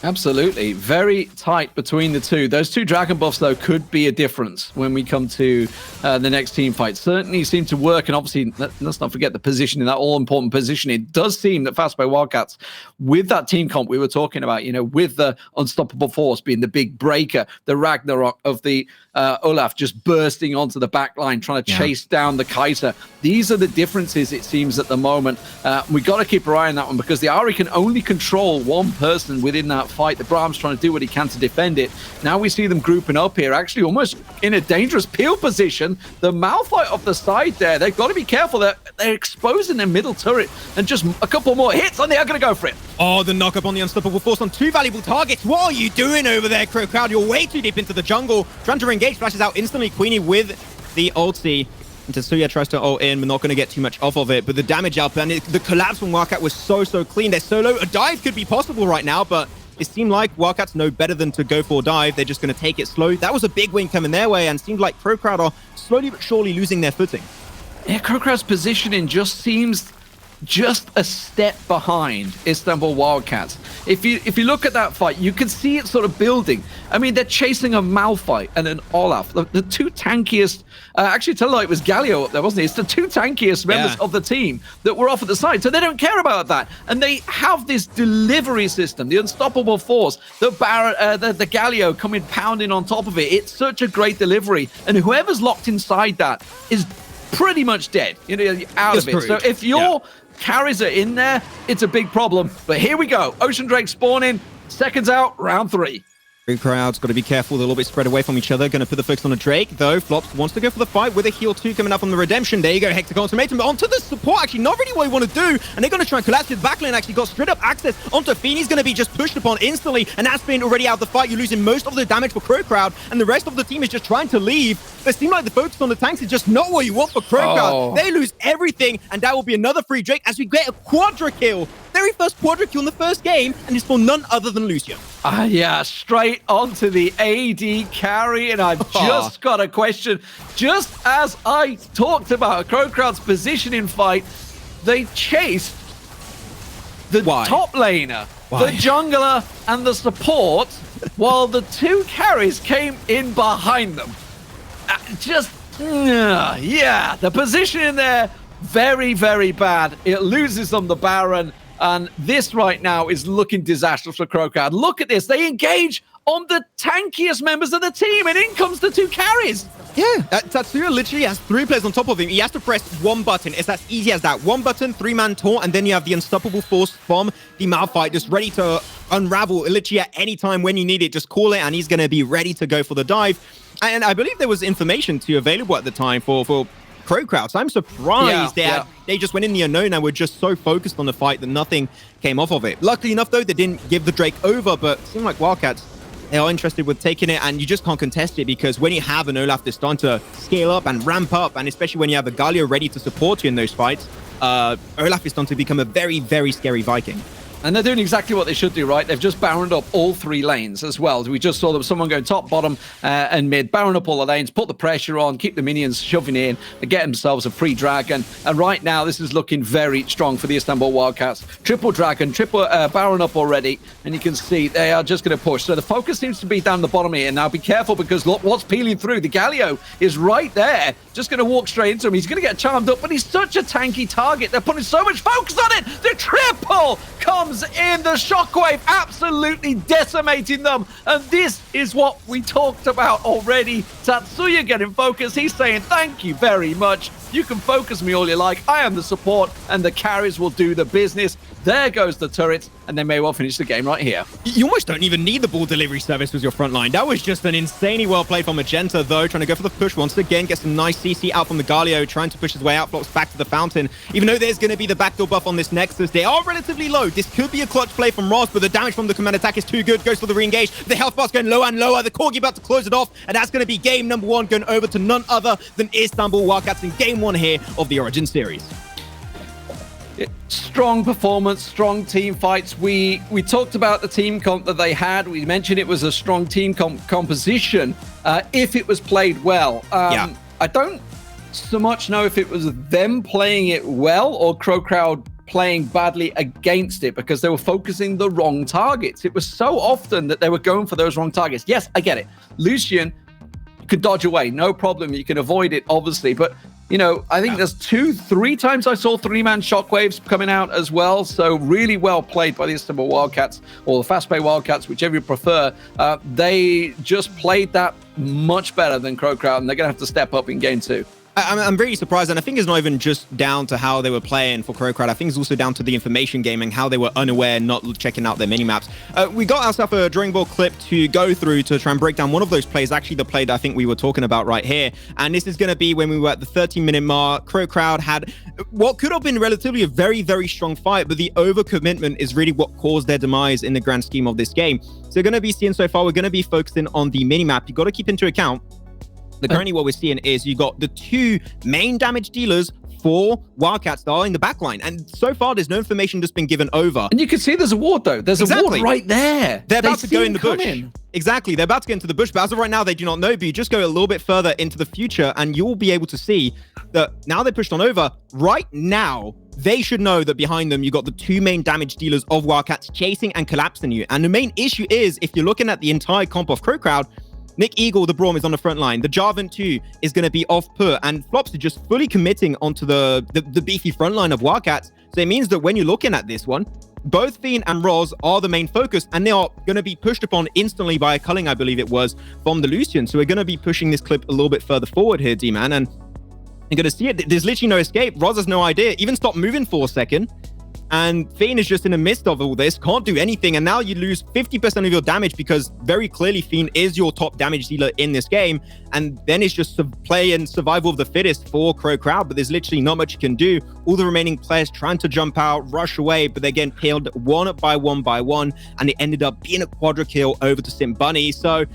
Absolutely. Very tight between the two. Those two Dragon buffs, though, could be a difference when we come to the next team fight. Certainly seem to work, and obviously, let's not forget the positioning, that all-important position. It does seem that Fastplay Wildcats, with that team comp we were talking about, with the Unstoppable Force being the big breaker, the Ragnarok of the Olaf just bursting onto the back line, trying to chase down the Kaiser. These are the differences, it seems, at the moment. We got to keep our eye on that one, because the Ahri can only control one person within that fight. The Braum's trying to do what he can to defend it. Now we see them grouping up here, actually almost in a dangerous peel position. The Malphite off the side there, they've got to be careful. They're exposing their middle turret, and just a couple more hits, and they are going to go for it. Oh, the knock-up on the Unstoppable Force on 2 valuable targets. What are you doing over there, CrowdCrowd? You're way too deep into the jungle. Trying to engage, flashes out instantly. Queenie with the ulti. And Tetsuya tries to ult in. We're not going to get too much off of it, but the damage up and the collapse from Wildcat was so clean. They're so low. A dive could be possible right now, but it seemed like Wildcats know better than to go for a dive. They're just going to take it slow. That was a big win coming their way, and seemed like CrowdCrowd are slowly but surely losing their footing. Yeah, CrowdCrowd's positioning just seems just a step behind Istanbul Wildcats. If you look at that fight, you can see it sort of building. I mean, they're chasing a Malphite and an Olaf, the two tankiest. Actually, tell you, it was Galio up there, wasn't it? It's the two tankiest members of the team that were off at the side, so they don't care about that. And they have this delivery system, the Unstoppable Force, the Galio coming pounding on top of it. It's such a great delivery, and whoever's locked inside that is pretty much dead. Out of it. So if you're carries are in there, it's a big problem. But here we go. Ocean Drake spawning. Seconds out, round 3. Three crowds, got to be careful. They're a little bit spread away from each other. Going to put the focus on a Drake, though. Flops wants to go for the fight with a heal 2 coming up on the Redemption. There you go, Hector Consummate him onto the support. Actually, not really what you want to do. And they're going to try and collapse it. The backline actually got straight up access onto Feeney's going to be just pushed upon instantly. And that's been already out of the fight. You're losing most of the damage for Crow Crowd. And the rest of the team is just trying to leave. It seems like the focus on the tanks is just not what you want for Crow Crowd. They lose everything. And that will be another free Drake as we get a quadra kill. Very first quadra kill in the first game. And it's for none other than Lucian. Yeah, straight onto the AD carry, and I've just got a question. Just as I talked about Crow Crowd's positioning fight, they chased the top laner, the jungler, and the support, while the 2 carries came in behind them. Yeah, the positioning there, very, very bad. It loses them the Baron. And this right now is looking disastrous for Crow Crowd. Look at this. They engage on the tankiest members of the team, and in comes the 2 carries. Yeah, Tatsuya literally has 3 players on top of him. He has to press 1 button. It's as easy as that. 1 button, 3-man taunt, and then you have the unstoppable force from the Malphite just ready to unravel literally at any time when you need it. Just call it, and he's going to be ready to go for the dive. And I believe there was information too available at the time for Crow Crowd. So I'm surprised they just went in the unknown and were just so focused on the fight that nothing came off of it. Luckily enough, though, they didn't give the Drake over, but it seemed like Wildcats, they are interested with taking it, and you just can't contest it because when you have an Olaf that's starting to scale up and ramp up, and especially when you have a Galio ready to support you in those fights, Olaf is starting to become a very, very scary Viking. And they're doing exactly what they should do, right? They've just Baroned up all 3 lanes as well. We just saw them, someone going top, bottom, and mid, Baron up all the lanes, put the pressure on, keep the minions shoving in, and get themselves a free dragon. And right now, this is looking very strong for the Istanbul Wildcats. Triple dragon, triple Baron up already, and you can see they are just going to push. So the focus seems to be down the bottom here. Now be careful because look what's peeling through. The Galio is right there, just going to walk straight into him. He's going to get charmed up, but he's such a tanky target. They're putting so much focus on it. The triple comes in, the shockwave absolutely decimating them, and this is what we talked about already. Tatsuya getting focus. He's saying thank you very much. You can focus me all you like. I am the support, and the carries will do the business. There goes the turret, and they may well finish the game right here. You almost don't even need the ball delivery service with your front line. That was just an insanely well played from Magenta, though, trying to go for the push once again, get some nice CC out from the Galio, trying to push his way out, flops back to the fountain. Even though there's going to be the backdoor buff on this Nexus, they are relatively low. This could be a clutch play from Ross, but the damage from the command attack is too good. Goes for the re-engage. The health bar's going lower and lower. The Corgi about to close it off, and that's going to be game number 1 going over to none other than Istanbul Wildcats in game 1 here of the Origin series. Strong performance, strong team fights. We talked about the team comp that they had. We mentioned it was a strong team composition if it was played well. I don't so much know if it was them playing it well or Crow Crowd playing badly against it because they were focusing the wrong targets. It was so often that they were going for those wrong targets. Yes, I get it. Lucian could dodge away, no problem. You can avoid it, obviously, but you know, I think there's 2-3 times I saw 3-man shockwaves coming out as well. So really well played by the Istanbul Wildcats or the Fast Play Wildcats, whichever you prefer. They just played that much better than Crow Crowd, and they're going to have to step up in game 2. I'm very surprised, and I think it's not even just down to how they were playing for Crow Crowd. I think it's also down to the information gaming, how they were unaware, not checking out their minimaps. We got ourselves a drawing board clip to go through to try and break down one of those plays, actually the play that I think we were talking about right here. And this is going to be when we were at the 13-minute mark. Crow Crowd had what could have been relatively a very, very strong fight, but the overcommitment is really what caused their demise in the grand scheme of this game. So we're going to be seeing so far, we're going to be focusing on the minimap. You've got to keep into account currently what we're seeing is you got the 2 main damage dealers for Wildcats that are in the backline. And so far, there's no information that's been given over. And you can see there's a ward, though. There's a ward right there. They're about to go in the bush. Exactly. They're about to get into the bush. But as of right now, they do not know. But you just go a little bit further into the future, and you'll be able to see that now they're pushed on over. Right now, they should know that behind them, you got the 2 main damage dealers of Wildcats chasing and collapsing you. And the main issue is, if you're looking at the entire comp of Crow Crowd, Nick Eagle, the Braum, is on the front line. The Jarvan 2 is going to be off put, and Flops are just fully committing onto the beefy front line of Wildcats. So it means that when you're looking at this one, both Fiend and Roz are the main focus, and they are going to be pushed upon instantly by a culling, I believe it was, from the Lucian. So we're going to be pushing this clip a little bit further forward here, D-Man, and you're going to see it. There's literally no escape. Roz has no idea. Even stop moving for a second. And Fiend is just in the midst of all this, can't do anything, and now you lose 50% of your damage because very clearly Fiend is your top damage dealer in this game, and then it's just play and survival of the fittest for Crowd, but there's literally not much you can do. All the remaining players trying to jump out, rush away, but they're getting killed one by one, and it ended up being a quadra kill over to Sim Bunny. So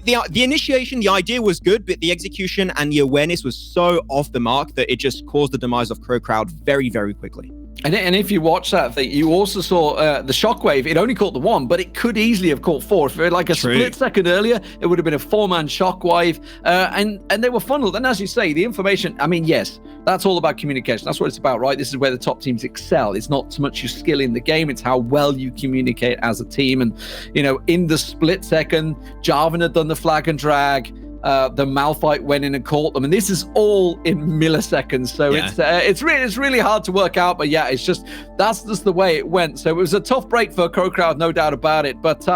the initiation, the idea was good, but the execution and the awareness was so off the mark that it just caused the demise of Crowd very, very quickly. And if you watch that thing, you also saw the shockwave. It only caught the one, but it could easily have caught four. If it were like a split second earlier, it would have been a four-man shockwave. And they were funneled. And as you say, the information, I mean, yes, that's all about communication. That's what it's about, right? This is where the top teams excel. It's not so much your skill in the game. It's how well you communicate as a team. And, you know, in the split second, Jarvan had done the flag and drag. The Malphite went in and caught them, and this is all in milliseconds. So it's really hard to work out. But yeah, it's just that's just the way it went. So it was a tough break for Crowd, no doubt about it. But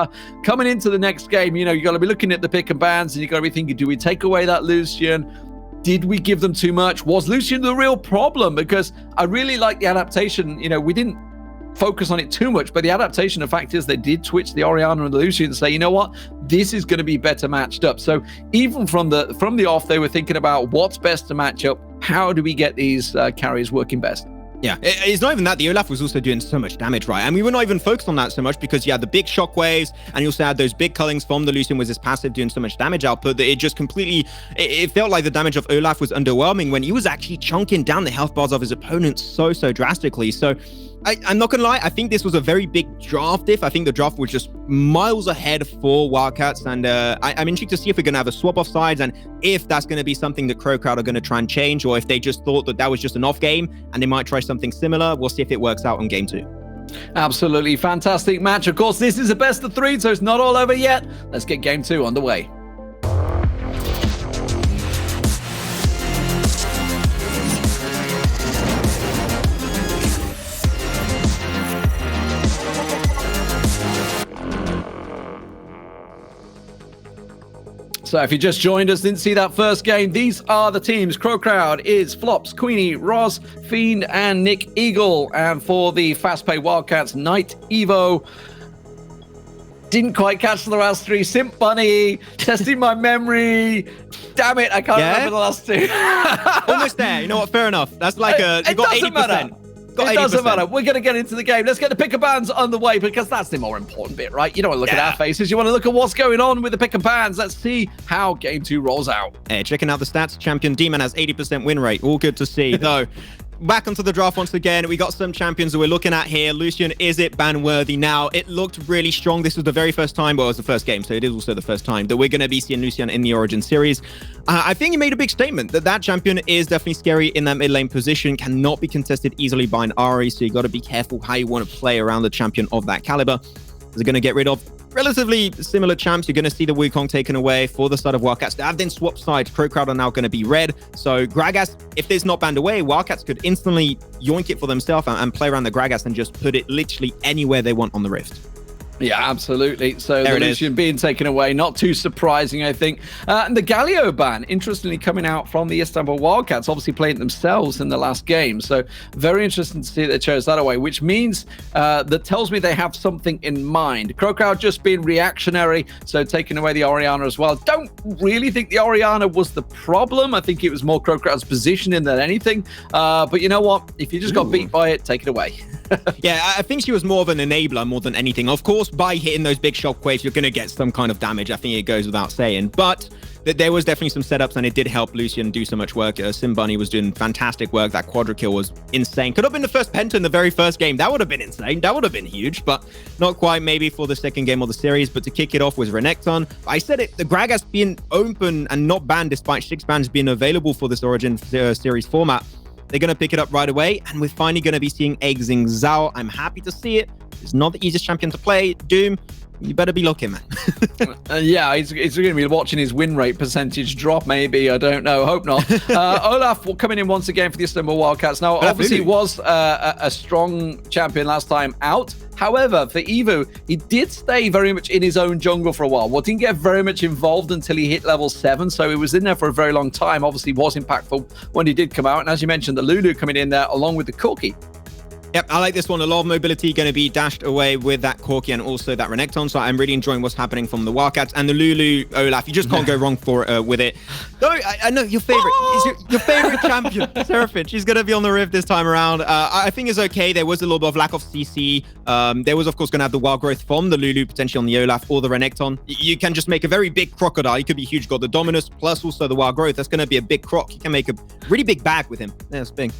coming into the next game, you know, you got to be looking at the pick and bans, and you got to be thinking, do we take away that Lucian? Did we give them too much? Was Lucian the real problem? Because I really like the adaptation. You know, we didn't focus on it too much, but the adaptation, the fact is they did switch the Orianna and the Lucian and say, you know what, this is going to be better matched up. So even from the off, they were thinking about what's best to match up. How do we get these carries working best? Yeah, it's not even that. The Olaf was also doing so much damage, right? And we were not even focused on that so much because you had the big shockwaves and you also had those big cullings from the Lucian with his passive doing so much damage output that it just completely, it felt like the damage of Olaf was underwhelming when he was actually chunking down the health bars of his opponents so drastically. So I'm not gonna lie, I think this was a very big draft diff. I think the draft was just miles ahead for Wildcats, and I'm intrigued to see if we're gonna have a swap off sides and if that's gonna be something that Crowd are gonna try and change, or if they just thought that was just an off game and they might try something similar. We'll see if it works out on game 2. Absolutely fantastic match. Of course, this is a best of 3, so it's not all over yet. Let's get game 2 underway. So if you just joined us, didn't see that first game, these are the teams. Crowd is Flops, Queenie, Roz, Fiend, and Nick Eagle. And for the fast-paced Wildcats, Knight, Evo. Didn't quite catch the last 3. Simp Bunny, testing my memory. Damn it, I can't remember the last 2. Almost there. You know what? Fair enough. That's like you got 80%. Matter. It doesn't matter. We're going to get into the game. Let's get the pick and pans on the way because that's the more important bit, right? You don't want to look at our faces. You want to look at what's going on with the pick and pans. Let's see how game 2 rolls out. Hey, checking out the stats. Champion Demon has 80% win rate. All good to see. Though, back onto the draft once again. We got some champions that we're looking at here. Lucian, is it ban worthy now? It looked really strong. This was the very first time, well, it was the first game, so it is also the first time that we're going to be seeing Lucian in the Origin series. I think he made a big statement that champion is definitely scary in that mid lane position, cannot be contested easily by an Ahri, so you got to be careful how you want to play around the champion of that caliber. They're going to get rid of relatively similar champs. You're going to see the Wukong taken away for the side of Wildcats. They have then swapped sides. Crowd are now going to be red. So Gragas, if it's not banned away, Wildcats could instantly yoink it for themselves and play around the Gragas and just put it literally anywhere they want on the Rift. Yeah, absolutely. So the Lucian being taken away, not too surprising, I think. And the Galio ban, interestingly, coming out from the Istanbul Wildcats, obviously playing themselves in the last game. So very interesting to see they chose that away, which means that tells me they have something in mind. Crowd just being reactionary, so taking away the Orianna as well. Don't really think the Orianna was the problem. I think it was more Crowd's positioning than anything. But you know what? If you just got beat by it, take it away. Yeah, I think she was more of an enabler more than anything. Of course, by hitting those big shockwaves, you're going to get some kind of damage. I think it goes without saying. But there was definitely some setups, and it did help Lucian do so much work. Sim Bunny was doing fantastic work. That quadra kill was insane. Could have been the first penta in the very first game. That would have been insane. That would have been huge, but not quite maybe for the second game of the series. But to kick it off was Renekton. I said it, the Gragas being open and not banned despite 6 bans being available for this Origin series format. They're going to pick it up right away, and we're finally going to be seeing Exing Zhao. I'm happy to see it. It's not the easiest champion to play. Doom, you better be looking, man. Yeah, he's going to be watching his win rate percentage drop, maybe. I don't know. Hope not. Olaf coming in once again for the Istanbul Wildcats. Now, obviously, he was a strong champion last time out. However, for Evo, he did stay very much in his own jungle for a while. Well, didn't get very much involved until he hit level 7, so he was in there for a very long time. Obviously, was impactful when he did come out. And as you mentioned, the Lulu coming in there along with the Corki. Yep, I like this one. A lot of mobility going to be dashed away with that Corki and also that Renekton. So I'm really enjoying what's happening from the Wildcats and the Lulu Olaf. You just can't go wrong with it. Though I know your favorite is your favorite champion, Seraphine. She's going to be on the Rift this time around. I think it's okay. There was a little bit of lack of CC. There was, of course, going to have the wild growth from the Lulu, potentially on the Olaf or the Renekton. You can just make a very big crocodile. You could be huge. Got the Dominus plus also the wild growth. That's going to be a big croc. You can make a really big bag with him. That's big.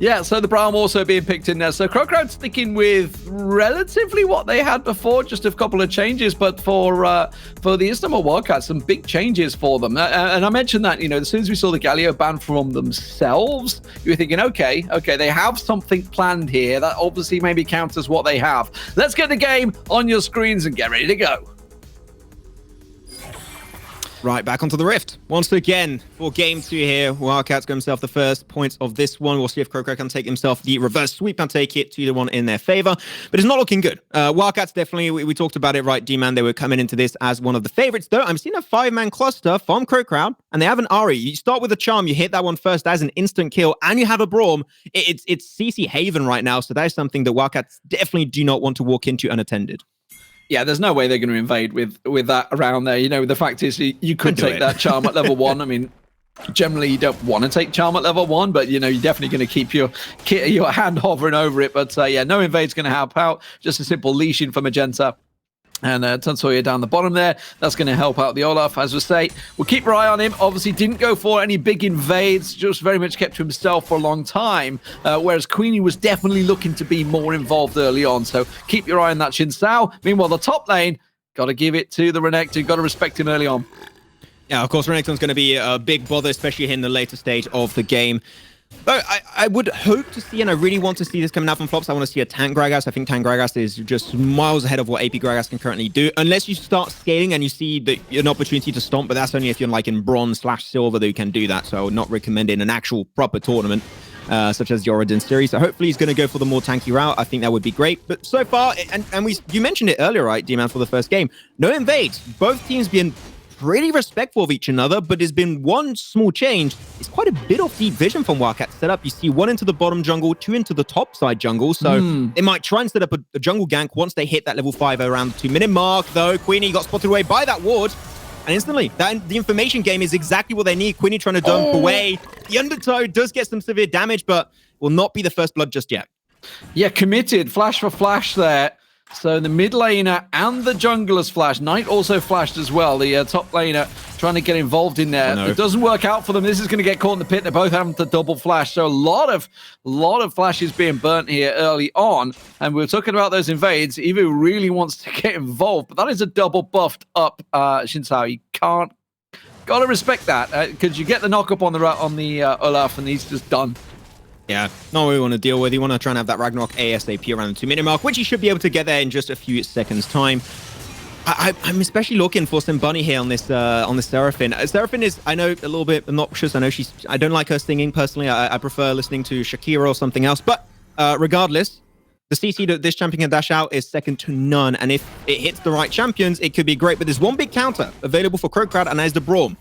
Yeah, so the Braum also being picked in there. So Crocrowd sticking with relatively what they had before, just a couple of changes. But for the Istanbul Wildcats, some big changes for them. And I mentioned that, you know, as soon as we saw the Galio ban from themselves, you were thinking, okay, they have something planned here. That obviously maybe counts as what they have. Let's get the game on your screens and get ready to go. Right, back onto the Rift. Once again, for game 2 here, Wildcats got himself the first points of this one. We'll see if Crocrowd can take himself the reverse sweep and take it 2-1 in their favor. But it's not looking good. Wildcats definitely, we talked about it, right, D-Man, they were coming into this as one of the favorites, though. I'm seeing a 5-man cluster from Crocrowd, and they have an Ahri. You start with a Charm, you hit that one first, that's an instant kill, and you have a Braum. It's CC Haven right now, so that is something that Wildcats definitely do not want to walk into unattended. Yeah, there's no way they're going to invade with that around there. You know, the fact is you could take that Charm at level 1. I mean, generally you don't want to take Charm at level 1, but, you know, you're definitely going to keep your hand hovering over it. But, yeah, no invade's going to help out. Just a simple leashing for Magenta. And Tansoya down the bottom there. That's going to help out the Olaf, as we say. We'll keep our eye on him. Obviously, didn't go for any big invades. Just very much kept to himself for a long time. Whereas Queenie was definitely looking to be more involved early on. So keep your eye on that Xin Zhao. Meanwhile, the top lane, got to give it to the Renekton. Got to respect him early on. Yeah, of course, Renekton's going to be a big bother, especially in the later stage of the game. Though I would hope to see, and I really want to see this coming out from Flops, I want to see a tank Gragas. I think tank Gragas is just miles ahead of what AP Gragas can currently do. Unless you start scaling and you see an opportunity to stomp, but that's only if you're like in bronze/silver that you can do that. So I would not recommend in an actual proper tournament, such as the Origin series. So hopefully he's going to go for the more tanky route. I think that would be great. But so far, and you mentioned it earlier, right, D-Man, for the first game, no invades. Both teams being pretty respectful of each another, but there's been one small change. It's quite a bit of deep vision from Wildcats set up. You see 1 into the bottom jungle, 2 into the top side jungle. So they might try and set up a jungle gank once they hit that level 5 around the 2-minute mark. Though Queenie got spotted away by that ward. And instantly, the information game is exactly what they need. Queenie trying to dump away. The Undertow does get some severe damage, but will not be the first blood just yet. Yeah, committed. Flash for flash there. So the mid laner and the jungler's flash. Knight also flashed as well. The top laner trying to get involved in there. It doesn't work out for them. This is going to get caught in the pit. They're both having to double flash. So a lot of flashes being burnt here early on. And we were talking about those invades. Evu really wants to get involved, but that is a double buffed up Xin Zhao. You can't. Got to respect that because you get the knock up on the Olaf and he's just done. Yeah, not what we want to deal with. You want to try and have that Ragnarok ASAP around the 2-minute mark, which you should be able to get there in just a few seconds' time. I'm especially looking for some bunny here on this Seraphine. Seraphine is, I know, a little bit obnoxious. I know I don't like her singing personally. I prefer listening to Shakira or something else. But regardless, the CC that this champion can dash out is second to none. And if it hits the right champions, it could be great. But there's one big counter available for Crocrowd, and that is the Braum.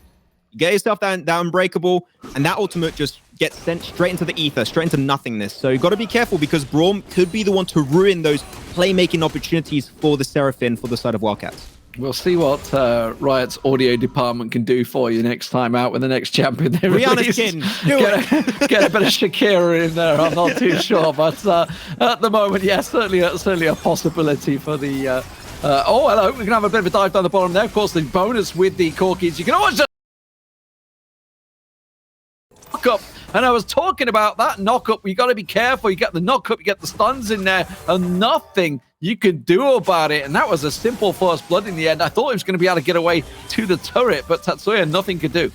You get yourself that Unbreakable, and that ultimate just gets sent straight into the ether, straight into nothingness. So you've got to be careful because Braum could be the one to ruin those playmaking opportunities for the Seraphine for the side of Wildcats. We'll see what Riot's audio department can do for you next time out with the next champion they release. Get a bit of Shakira in there. I'm not too sure, but at the moment, yeah, certainly a possibility for the. Oh, hello. We can have a bit of a dive down the bottom there. Of course, the bonus with the Corkis. You can always just knock up. And I was talking about that knock up. You got to be careful. You get the knock up, you get the stuns in there, and nothing you can do about it. And that was a simple first blood in the end. I thought he was going to be able to get away to the turret, but Tatsuya, nothing could do.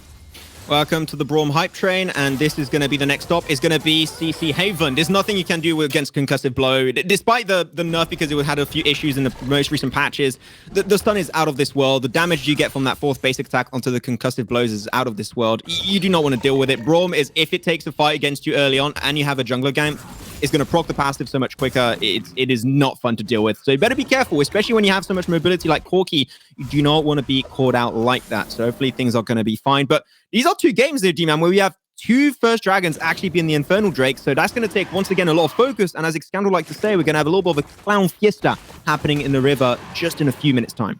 Welcome to the Braum hype train, and this is going to be the next stop. It's going to be CC Haven. There's nothing you can do against Concussive Blow, despite the nerf, because it had a few issues in the most recent patches. The stun is out of this world. The damage you get from that fourth basic attack onto the Concussive Blows is out of this world. You do not want to deal with it. Braum is, if it takes a fight against you early on and you have a jungler gank, it's going to proc the passive so much quicker. It is not fun to deal with. So you better be careful, especially when you have so much mobility like Corki. You do not want to be caught out like that. So hopefully things are going to be fine. But these are two games there, D-Man, where we have 2 first dragons actually being the Infernal Drake. So that's going to take, once again, a lot of focus. And as Xcandal like to say, we're going to have a little bit of a clown fiesta happening in the river just in a few minutes' time.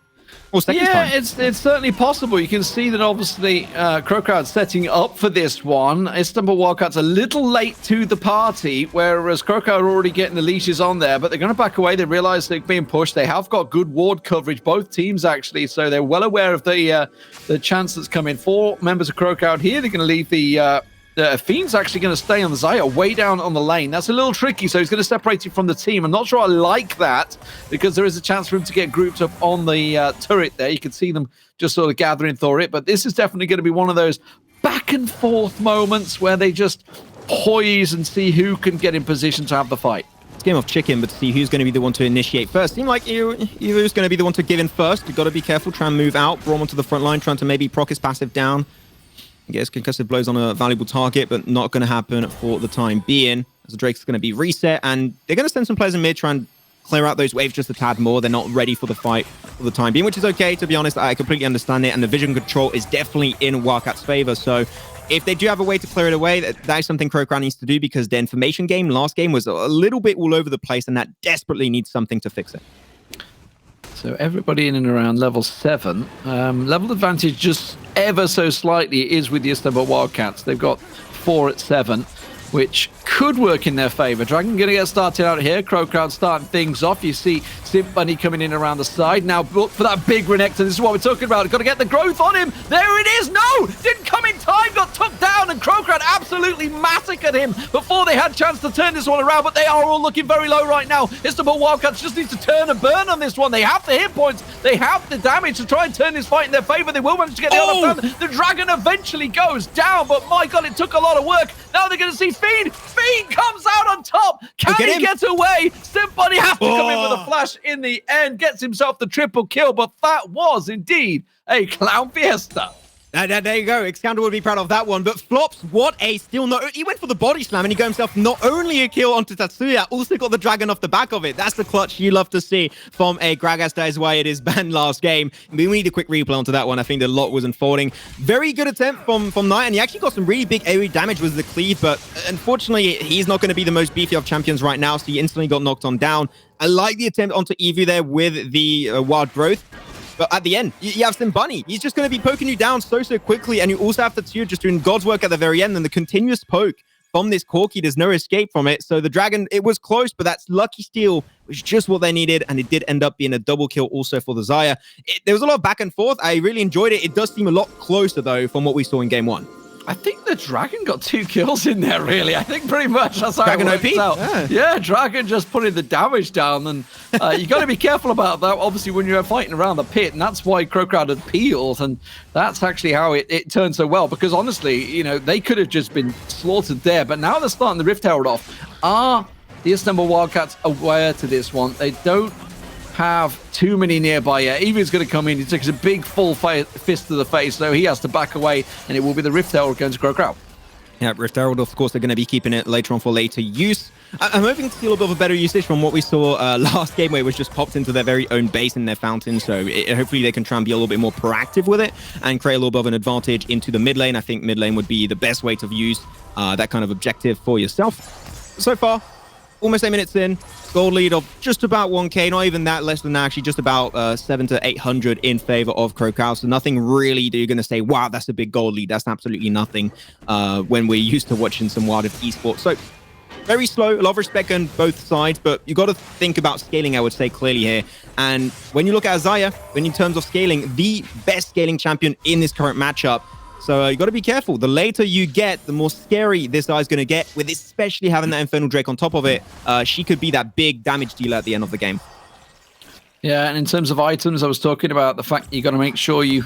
Yeah, it's certainly possible. You can see that obviously Crocroud's setting up for this one. Istanbul Wildcats a little late to the party, whereas Crocroud are already getting the leashes on there, but they're going to back away. They realize they're being pushed. They have got good ward coverage, both teams actually, so they're well aware of the chance that's coming. 4 members of Crocroud here. They're going to leave the Fiend's actually going to stay on the Xayah way down on the lane. That's a little tricky, so he's going to separate you from the team. I'm not sure I like that because there is a chance for him to get grouped up on the turret there. You can see them just sort of gathering through it, but this is definitely going to be one of those back and forth moments where they just poise and see who can get in position to have the fight. It's game of chicken, but to see who's going to be the one to initiate first. Seemed like Evu's going to be the one to give in first. You've got to be careful, try and move out. Braum onto the front line, trying to maybe proc his passive down. Gets concussive blows on a valuable target, but not going to happen for the time being, as the Drake's going to be reset, and they're going to send some players in mid, try and clear out those waves just a tad more. They're not ready for the fight for the time being, which is okay, to be honest. I completely understand it, and the vision control is definitely in Wildcats' favor, so if they do have a way to clear it away, that is something Crocroud needs to do, because the information game last game was a little bit all over the place, and that desperately needs something to fix it. So everybody in and around level 7. Level advantage just ever so slightly is with the Istanbul Wildcats. They've got 4 at 7, which could work in their favor. Dragon going to get started out here. Crocroud starting things off. You see Simp Bunny coming in around the side. Now look for that big Renekton. This is what we're talking about. Got to get the growth on him. There it is. No! Didn't come in time. Got took down, and Crocroud absolutely massacred him before they had a chance to turn this one around, but they are all looking very low right now. Istanbul Wildcats just need to turn and burn on this one. They have the hit points. They have the damage to try and turn this fight in their favor. They will manage to get the other down. The Dragon eventually goes down, but my God, it took a lot of work. Now they're going to see Fiend. Fiend comes out on top. Can he get away? Simpody has to come in with a flash in the end. Gets himself the triple kill, but that was indeed a clown fiesta. There you go. Xcandal would be proud of that one. But Flops, what a steal. He went for the body slam and he got himself not only a kill onto Tatsuya, also got the Dragon off the back of it. That's the clutch you love to see from a Gragas. That is why it is banned last game. We need a quick replay onto that one. I think the lot was unfolding. Very good attempt from Knight, and he actually got some really big AoE damage with the cleave, but unfortunately, he's not going to be the most beefy of champions right now, so he instantly got knocked on down. I like the attempt onto Evu there with the Wild Growth. But at the end, you have Sim Bunny. He's just going to be poking you down so quickly. And you also have Tatsuya just doing God's work at the very end. And the continuous poke from this Corki, there's no escape from it. So the Dragon, it was close, but that's lucky steal was just what they needed. And it did end up being a double kill also for the Xayah. There was a lot of back and forth. I really enjoyed it. It does seem a lot closer, though, from what we saw in game 1. I think the Dragon got 2 kills in there, really. I think pretty much that's how Dragon it works out. Yeah, Dragon just putting the damage down. And you got to be careful about that, obviously, when you're fighting around the pit. And that's why Crocroud had peeled. And that's actually how it turned so well. Because honestly, you know, they could have just been slaughtered there. But now they're starting the Rift Herald off. Are the Istanbul Wildcats aware to this one? They don't have too many nearby yet. Evu's going to come in. He takes a big full fist to the face, so he has to back away, and it will be the Rift Herald going to Crocroud. Yeah, Rift Herald, of course, they're going to be keeping it later on for later use. I'm hoping to see a little bit of a better usage from what we saw last game, where it was just popped into their very own base in their fountain. So hopefully they can try and be a little bit more proactive with it and create a little bit of an advantage into the mid lane. I think mid lane would be the best way to use that kind of objective for yourself. So far, almost 8 minutes in, gold lead of just about 1k, not even that, less than that, actually just about 700 to 800 in favor of Crocroud. So nothing really that you're going to say, wow, that's a big gold lead. That's absolutely nothing when we're used to watching some Wild Rift esports. So very slow, a lot of respect on both sides, but you got to think about scaling, I would say, clearly here. And when you look at Xayah, when in terms of scaling, the best scaling champion in this current matchup. So you got to be careful. The later you get, the more scary this guy's going to get, with especially having that Infernal Drake on top of it. She could be that big damage dealer at the end of the game. Yeah, and in terms of items, I was talking about the fact you got to make sure you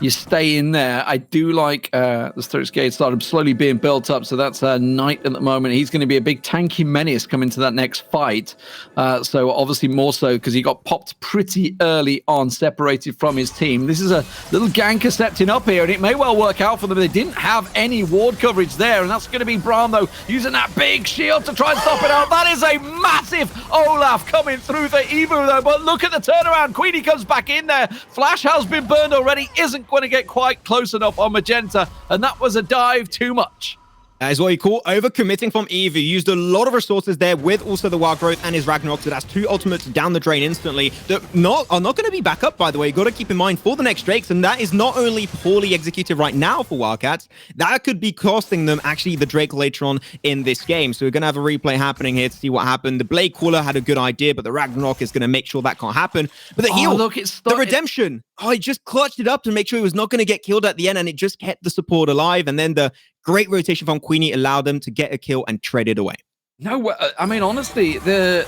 stay in there. I do like the Stoics Gate started slowly being built up, so that's Knight at the moment. He's going to be a big tanky menace coming to that next fight. So obviously more so because he got popped pretty early on, separated from his team. This is a little ganker stepping up here, and it may well work out for them. They didn't have any ward coverage there, and that's going to be Braum, though, using that big shield to try and stop it out. That is a massive Olaf coming through for Evu, though, but look at the turnaround. Queenie comes back in there. Flash has been burned already, isn't going to get quite close enough on Magenta, and that was a dive too much. That is what you call overcommitting from Evu. Used a lot of resources there with also the Wild Growth and his Ragnarok, so that's 2 ultimates down the drain instantly that are not going to be back up, by the way. You got to keep in mind for the next Drakes, and that is not only poorly executed right now for Wildcats, that could be costing them actually the Drake later on in this game. So we're going to have a replay happening here to see what happened. The Blade Caller had a good idea, but the Ragnarok is going to make sure that can't happen. But the heal, look, the redemption, he just clutched it up to make sure he was not going to get killed at the end, and it just kept the support alive. And then the great rotation from Queenie allowed them to get a kill and trade it away. No, I mean, honestly, the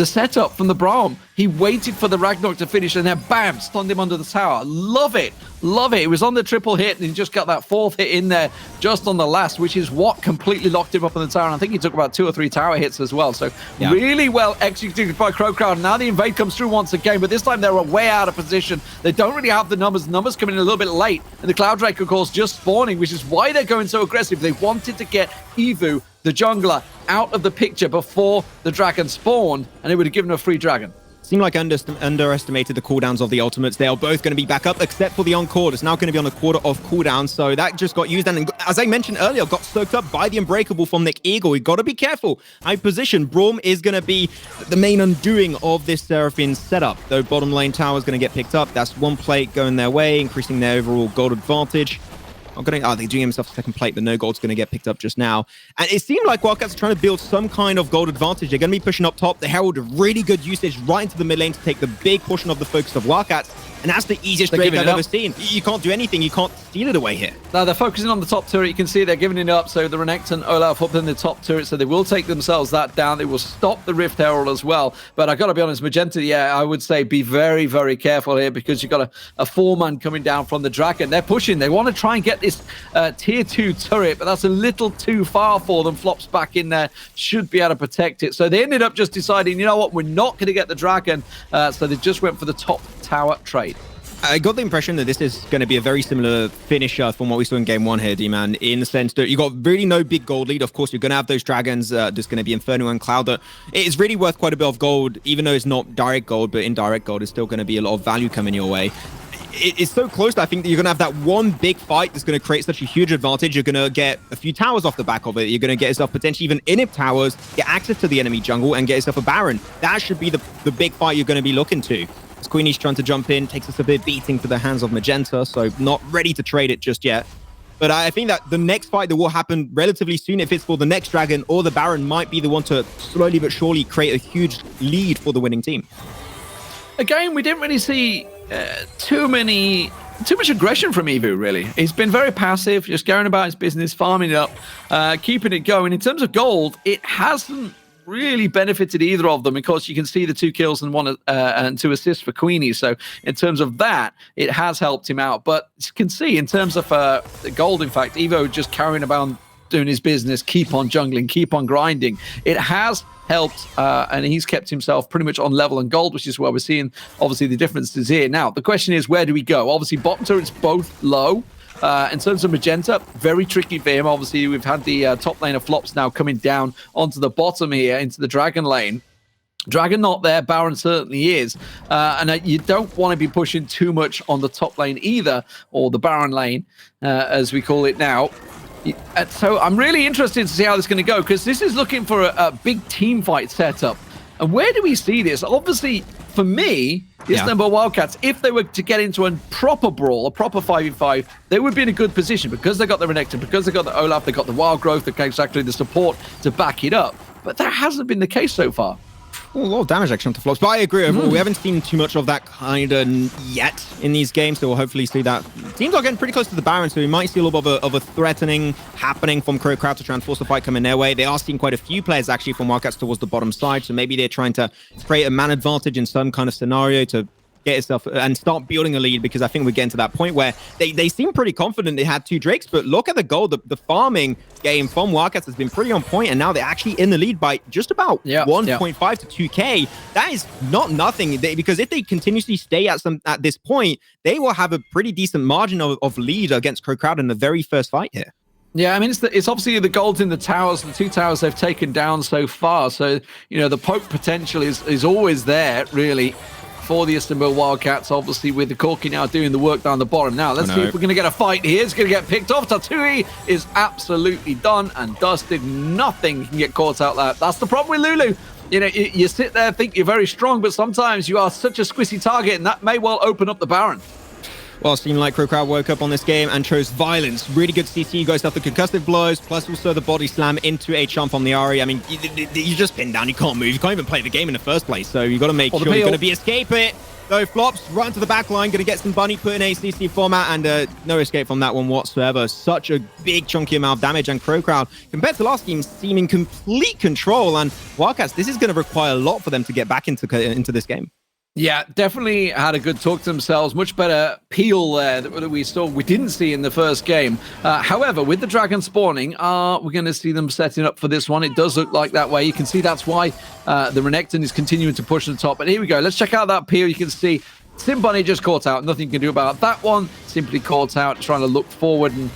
setup from the Braum, he waited for the Ragnarok to finish and then bam, stunned him under the tower. Love it. Love it. It was on the triple hit and he just got that 4th hit in there just on the last, which is what completely locked him up on the tower. And I think he took about 2 or 3 tower hits as well. So really well executed by KrowCrowd. Now the invade comes through once again, but this time they're way out of position. They don't really have the numbers. The numbers coming in a little bit late. And the Cloud Drake, of course, just spawning, which is why they're going so aggressive. They wanted to get Evu, the jungler, out of the picture before the dragon spawned, and it would have given a free dragon. Seemed like I underestimated the cooldowns of the ultimates. They are both going to be back up, except for the Encore. It's now going to be on a quarter of cooldown, so that just got used. And as I mentioned earlier, got soaked up by the Unbreakable from Nick Eagle. You got to be careful. High position. Braum is going to be the main undoing of this Seraphine setup. Though bottom lane tower is going to get picked up. That's 1 plate going their way, increasing their overall gold advantage. They're doing himself a second plate, but no gold's going to get picked up just now. And it seemed like Wildcats are trying to build some kind of gold advantage. They're going to be pushing up top. The Herald, really good usage right into the mid lane to take the big portion of the focus of Wildcats. And that's the easiest Drake I've ever seen. You can't do anything. You can't steal it away here. Now they're focusing on the top turret. You can see they're giving it up. So the Renekton, Olaf up in the top turret. So they will take themselves that down. They will stop the Rift Herald as well. But I got to be honest, Magenta, I would say be very, very careful here because you've got a 4-man coming down from the Dragon. They're pushing. They want to try and get this tier 2 turret, but that's a little too far for them. Flops back in there. Should be able to protect it. So they ended up just deciding, you know what, we're not going to get the Dragon. So they just went for the top tower trade. I got the impression that this is going to be a very similar finisher from what we saw in game 1 here, D-Man, in the sense that you got really no big gold lead. Of course, you're going to have those dragons. There's going to be Inferno and Cloud. It is really worth quite a bit of gold, even though it's not direct gold, but indirect gold is still going to be a lot of value coming your way. It's so close that I think that you're going to have that one big fight that's going to create such a huge advantage. You're going to get a few towers off the back of it. You're going to get yourself potentially even inhib towers, get access to the enemy jungle, and get yourself a Baron. That should be the big fight you're going to be looking to. As Queenie's trying to jump in, takes a severe beating to the hands of Magenta, so not ready to trade it just yet. But I think that the next fight that will happen relatively soon, if it's for the next Dragon or the Baron, might be the one to slowly but surely create a huge lead for the winning team. Again, we didn't really see too much aggression from Evu, really. He's been very passive, just going about his business, farming it up, keeping it going. In terms of gold, it hasn't really benefited either of them because you can see the 2 kills and 2 assists for Queenie. So in terms of that, it has helped him out. But you can see in terms of the gold, in fact, Evo just carrying about doing his business, keep on jungling, keep on grinding. It has helped, and he's kept himself pretty much on level and gold, which is where we're seeing, obviously, the differences here. Now, the question is, where do we go? Obviously, bottom turret's both low. In terms of Magenta, very tricky for him. Obviously, we've had the top lane of Flops now coming down onto the bottom here, into the Dragon lane. Dragon not there, Baron certainly is. And you don't want to be pushing too much on the top lane either, or the Baron lane, as we call it now. So I'm really interested to see how this is going to go, because this is looking for a big team fight setup. And where do we see this? Obviously, for me, this number Wildcats, if they were to get into a proper brawl, a proper 5v5, they would be in a good position because they got the Renekton, because they got the Olaf, they got the Wild Growth, they got exactly the support to back it up. But that hasn't been the case so far. Well, a lot of damage actually onto Flops, but I agree overall. We haven't seen too much of that kind of yet in these games, so we'll hopefully see that. Teams are getting pretty close to the Baron, so we might see a little bit of a threatening happening from KrowCrowd to try and force the fight coming their way. They are seeing quite a few players actually from Wildcats towards the bottom side, so maybe they're trying to create a man advantage in some kind of scenario to get yourself and start building a lead, because I think we're getting to that point where they seem pretty confident they had 2 Drakes, but look at the goal. The farming game from Wildcats has been pretty on point, and now they're actually in the lead by just about 1.5 to 2k. That is not nothing, because if they continuously stay at this point, they will have a pretty decent margin of lead against KrowCrowd in the very first fight here. Yeah, I mean, it's obviously the gold in the towers, the 2 towers they've taken down so far. So, you know, the poke potential is always there, really, for the Istanbul Wildcats, obviously with the Corki now doing the work down the bottom. Now, let's see if we're going to get a fight here. It's going to get picked off. Tatui is absolutely done and dusted. Nothing can get caught out there. That's the problem with Lulu. You know, you sit there, think you're very strong, but sometimes you are such a squishy target, and that may well open up the Baron. Well, it seemed like Crowcrowd woke up on this game and chose violence. Really good CC, goes after concussive blows, plus also the body slam into a chump on the Ahri. I mean, you just pinned down, you can't move, you can't even play the game in the first place, so you got to make sure you're going to be escape it. So Flops right to the back line, going to get some bunny, put in a CC format, and no escape from that one whatsoever. Such a big chunky amount of damage, and Crowcrowd, compared to last game, seeming complete control. And Wildcats, this is going to require a lot for them to get back into this game. Yeah, definitely had a good talk to themselves. Much better peel there that we didn't see in the first game. However, with the dragon spawning, we're going to see them setting up for this one. It does look like that way. You can see that's why the Renekton is continuing to push to the top. But here we go. Let's check out that peel. You can see Sim Bunny just caught out. Nothing you can do about that one. Simply caught out, trying to look forward and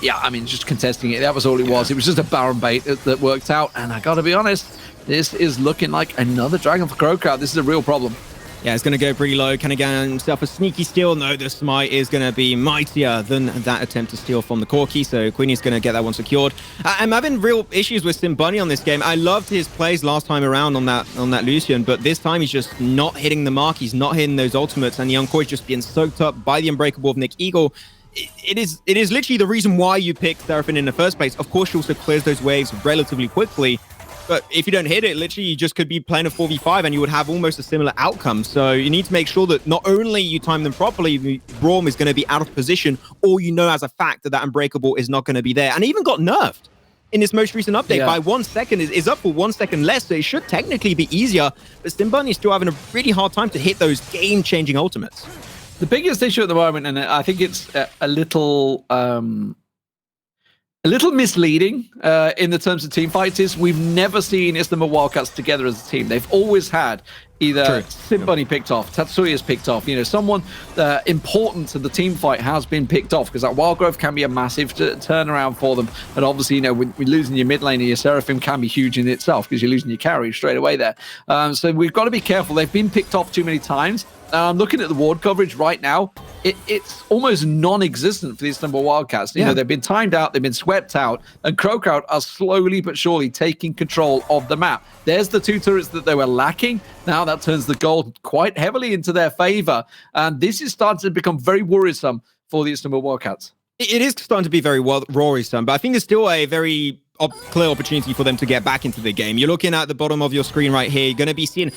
yeah, I mean, just contesting it. That was all it was. It was just a Baron bait that worked out. And I got to be honest, this is looking like another dragon for Crowcrowd. This is a real problem. Yeah, it's going to go pretty low. Can he get himself a sneaky steal? No, the smite is going to be mightier than that attempt to steal from the Corki, so Queenie's going to get that one secured. I'm having real issues with Sim Bunny on this game. I loved his plays last time around on that Lucian, but this time he's just not hitting the mark. He's not hitting those ultimates, and the Encore is just being soaked up by the Unbreakable of Nick Eagle. It is literally the reason why you picked Seraphine in the first place. Of course, she also clears those waves relatively quickly. But if you don't hit it, literally, you just could be playing a 4v5 and you would have almost a similar outcome. So you need to make sure that not only you time them properly, Braum is going to be out of position, or you know as a fact that Unbreakable is not going to be there. And it even got nerfed in this most recent update by 1 second. Is up for 1 second less, so it should technically be easier. But Sim Bunny is still having a really hard time to hit those game-changing ultimates. The biggest issue at the moment, and I think it's a little misleading in the terms of team fights, is we've never seen Istanbul Wildcats together as a team. They've always had either Sim Bunny picked off, Tatsuya's picked off, you know, someone important to the team fight has been picked off, because that Wildgrowth can be a massive turnaround for them. And obviously, you know, with losing your mid lane and your Seraphim can be huge in itself, because you're losing your carry straight away there. So we've got to be careful. They've been picked off too many times. Looking at the ward coverage right now, it's almost non-existent for the Istanbul Wildcats. You know, they've been timed out, they've been swept out, and Crowcrowd are slowly but surely taking control of the map. There's the 2 turrets that they were lacking. Now that turns the gold quite heavily into their favor, and this is starting to become very worrisome for the Istanbul Wildcats. It is starting to be very worrisome, but I think there's still a very clear opportunity for them to get back into the game. You're looking at the bottom of your screen right here. You're going to be seeing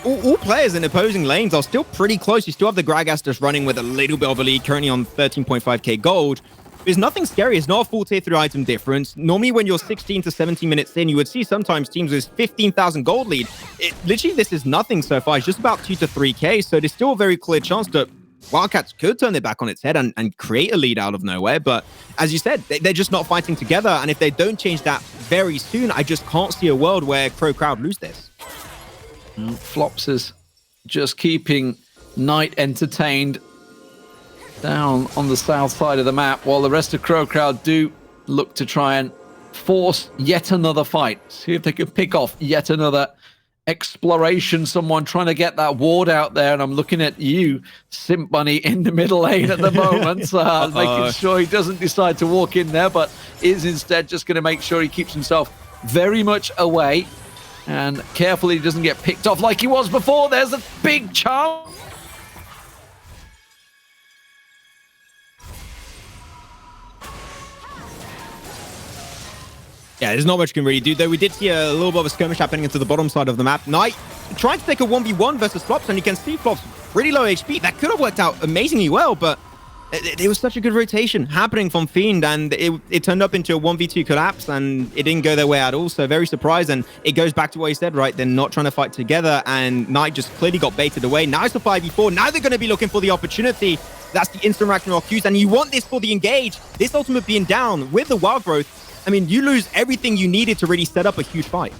all players in opposing lanes are still pretty close. You still have the Gragastas running with a little bit of a lead, currently on 13.5k gold. There's nothing scary. It's not a full tier 3 item difference. Normally, when you're 16 to 17 minutes in, you would see sometimes teams with 15,000 gold lead. Literally, this is nothing so far. It's just about 2 to 3k. So there's still a very clear chance that Wildcats could turn it back on its head and create a lead out of nowhere. But as you said, they're just not fighting together. And if they don't change that very soon, I just can't see a world where Crowcrowd lose this. Flops is just keeping Knight entertained down on the south side of the map, while the rest of Crowcrowd do look to try and force yet another fight. See if they can pick off yet another exploration, someone trying to get that ward out there. And I'm looking at you, Sim Bunny, in the middle lane at the moment, making sure he doesn't decide to walk in there, but is instead just going to make sure he keeps himself very much away and carefully he doesn't get picked off like he was before. There's a big chance. Yeah, there's not much you can really do, though. We did see a little bit of a skirmish happening into the bottom side of the map. Knight trying to take a 1v1 versus Flops, and you can see Flops pretty low HP. That could have worked out amazingly well, but there was such a good rotation happening from Fiend, and it turned up into a 1v2 collapse, and it didn't go their way at all. So very surprised, and it goes back to what he said, right? They're not trying to fight together, and Knight just clearly got baited away. Now it's a 5v4. Now they're going to be looking for the opportunity. That's the instant Ragnarok Qs, and you want this for the engage. This ultimate being down with the Wild Growth, I mean, you lose everything you needed to really set up a huge fight.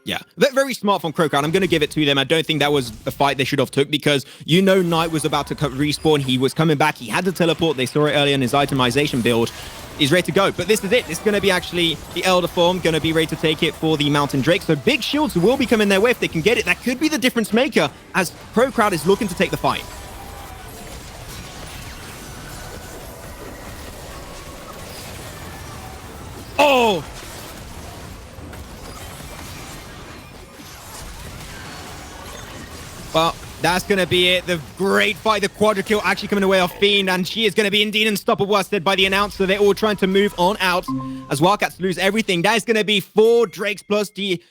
Yeah, very smart from Crowcrowd. I'm going to give it to them. I don't think that was a fight they should have took because Knight was about to respawn. He was coming back. He had to teleport. They saw it earlier in his itemization build. He's ready to go. But this is it. This is going to be actually the Elder form going to be ready to take it for the Mountain Drake. So big shields will be coming their way if they can get it. That could be the difference maker as Crowcrowd is looking to take the fight. Oh! Well, that's going to be it. The great fight, the quadra kill actually coming away off Fiend, and she is going to be indeed unstoppable, as said by the announcer. They're all trying to move on out as Wildcats lose everything. That is going to be 4 Drakes plus the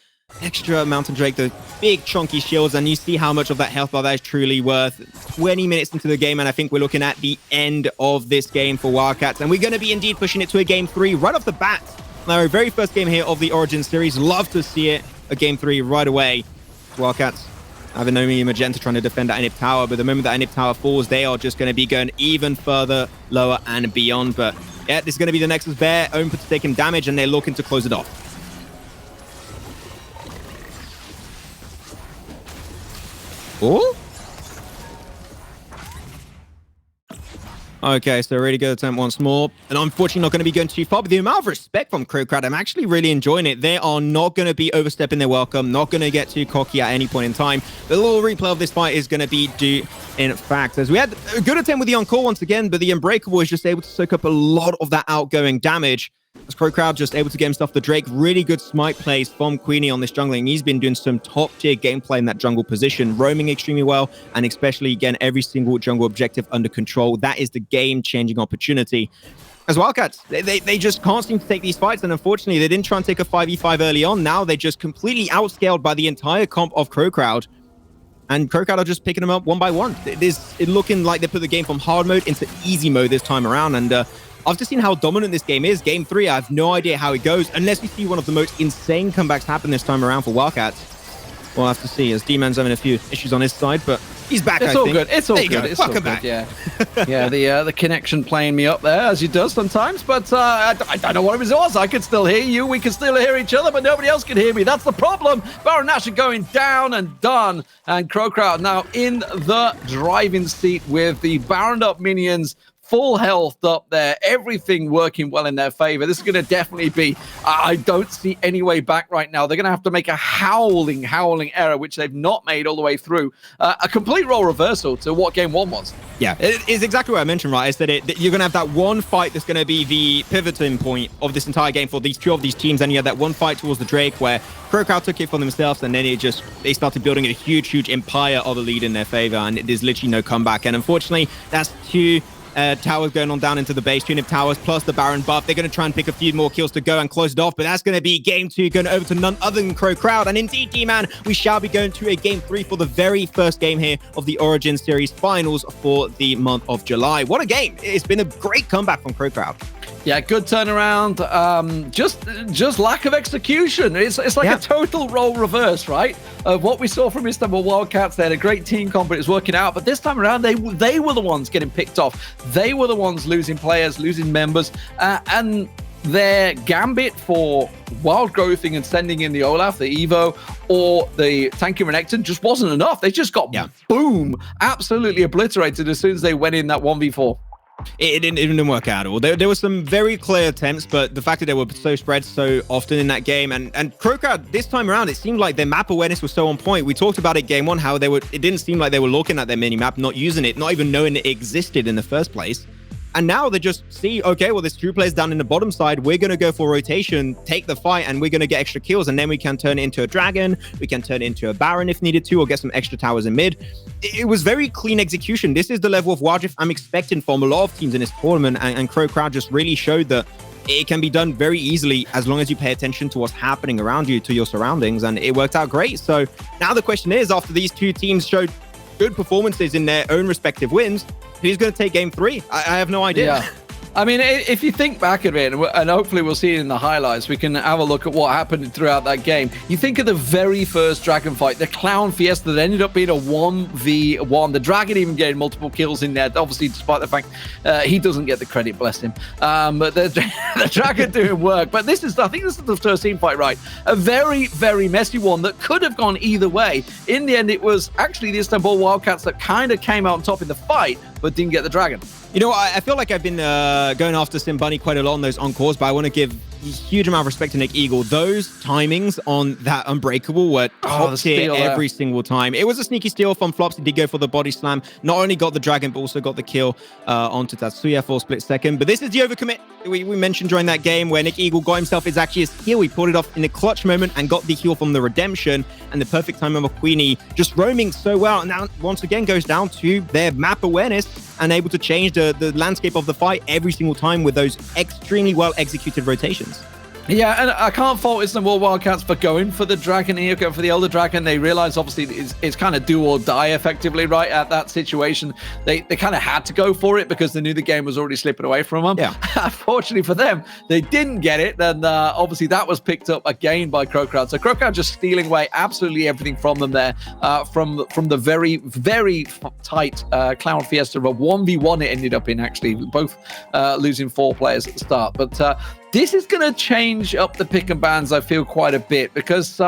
extra Mountain Drake, the big chunky shields, and you see how much of that health bar that is truly worth. 20 minutes into the game, and I think we're looking at the end of this game for Wildcats, and we're going to be indeed pushing it to a game 3 right off the bat. Now, our very first game here of the Origin series. Love to see it, a game 3 right away. Wildcats having Nomi and Magenta trying to defend that Inhib tower, but the moment that Inhib tower falls, they are just going to be going even further, lower, and beyond. But yeah, this is going to be the Nexus Bear. Ownput's taking damage, and they're looking to close it off. Oh? Okay, so really good attempt once more. And unfortunately not going to be going too far, but the amount of respect from Crowcrowd, I'm actually really enjoying it. They are not going to be overstepping their welcome, not going to get too cocky at any point in time. The little replay of this fight is going to be due in fact, as we had a good attempt with the on-call once again, but the Unbreakable is just able to soak up a lot of that outgoing damage. As Crowcrowd just able to get himself the Drake. Really good smite plays from Queenie on this jungling. He's been doing some top-tier gameplay in that jungle position, roaming extremely well, and especially, again, every single jungle objective under control. That is the game-changing opportunity. As Wildcats, they just can't seem to take these fights, and unfortunately, they didn't try and take a 5v5 early on. Now they're just completely outscaled by the entire comp of Crowcrowd. And Crowcrowd are just picking them up one by one. It's looking like they put the game from hard mode into easy mode this time around, and after seeing how dominant this game is, game 3, I have no idea how it goes, unless we see one of the most insane comebacks happen this time around for Wildcats. We'll have to see, as D-Man's having a few issues on his side, but he's back, I think. It's all good. It's all good. It's all Welcome good, back. yeah. Yeah, the connection playing me up there, as he does sometimes, but I don't know what it was. I could still hear you. We can still hear each other, but nobody else can hear me. That's the problem. Baron Nashor going down and done, and Crowcrowd now in the driving seat with the Baroned up minions, full health up there, everything working well in their favor. This is going to definitely be, I don't see any way back right now. They're going to have to make a howling error, which they've not made all the way through. A complete role reversal to what game 1 was. Yeah, it is exactly what I mentioned, right? Is that you're going to have that one fight that's going to be the pivoting point of this entire game for these two of these teams, and you had that one fight towards the Drake where Crowcrowd took it for themselves, and then they started building a huge empire of a lead in their favor, and there's literally no comeback. And unfortunately, that's 2 towers going on down into the base, 2 towers plus the Baron buff. They're going to try and pick a few more kills to go and close it off, but that's going to be game 2 going over to none other than Crowcrowd. And indeed, D-Man, we shall be going to a game 3 for the very first game here of the Origin Series finals for the month of July. What a game. It's been a great comeback from Crowcrowd. Yeah, good turnaround. Just lack of execution. It's like a total role reverse, right? Of what we saw from Istanbul Wildcats. They had a great team comp, but it's working out. But this time around, they were the ones getting picked off. They were the ones losing players, losing members, and their gambit for wild growthing and sending in the Olaf, the Evo, or the Tanky Renekton just wasn't enough. They just got boom, absolutely obliterated as soon as they went in that 1v4. It didn't work out at all. There were some very clear attempts, but the fact that they were so spread so often in that game, and Crowcrowd this time around, it seemed like their map awareness was so on point. We talked about it game 1, how it didn't seem like they were looking at their mini map, not using it, not even knowing it existed in the first place. And now they just see, okay, well, there's 2 players down in the bottom side. We're going to go for rotation, take the fight, and we're going to get extra kills. And then we can turn it into a Dragon. We can turn it into a Baron if needed to, or get some extra towers in mid. It was very clean execution. This is the level of Wild Rift I'm expecting from a lot of teams in this tournament. And Crowcrowd just really showed that it can be done very easily as long as you pay attention to what's happening around you, to your surroundings. And it worked out great. So now the question is, after these 2 teams showed good performances in their own respective wins, who's going to take game 3? I have no idea. I mean, if you think back at it, and hopefully we'll see it in the highlights, we can have a look at what happened throughout that game. You think of the very first Dragon fight, the Clown Fiesta that ended up being a 1v1. The Dragon even getting multiple kills in there, obviously, despite the fact he doesn't get the credit, bless him. But the Dragon doing work. But I think this is the first team fight, right? A very, very messy one that could have gone either way. In the end, it was actually the Istanbul Wildcats that kind of came out on top in the fight, but didn't get the Dragon. You know, I feel like I've been going after Simbunny quite a lot on those encores, but I want to give a huge amount of respect to Nick Eagle. Those timings on that Unbreakable were top tier every single time. It was a sneaky steal from Flops. He did go for the body slam. Not only got the Dragon, but also got the kill onto Tatsuya for a split second. But this is the overcommit we mentioned during that game where Nick Eagle got himself his heal. He pulled it off in a clutch moment and got the heal from the Redemption. And the perfect time of Queenie just roaming so well. And now, once again, goes down to their map awareness and able to change the landscape of the fight every single time with those extremely well executed rotations. Yeah, and I can't fault Istanbul Wildcats for going for the Dragon here, going for the Elder Dragon. They realize, obviously, it's kind of do or die, effectively, right, at that situation. They kind of had to go for it because they knew the game was already slipping away from them. Yeah. Unfortunately for them, they didn't get it. And obviously, that was picked up again by Crowcrowd. So Crowcrowd just stealing away absolutely everything from them there, from the very, very tight Clown Fiesta of a 1v1 it ended up in, actually, both losing 4 players at the start. But this is going to change up the pick and bans, I feel, quite a bit, because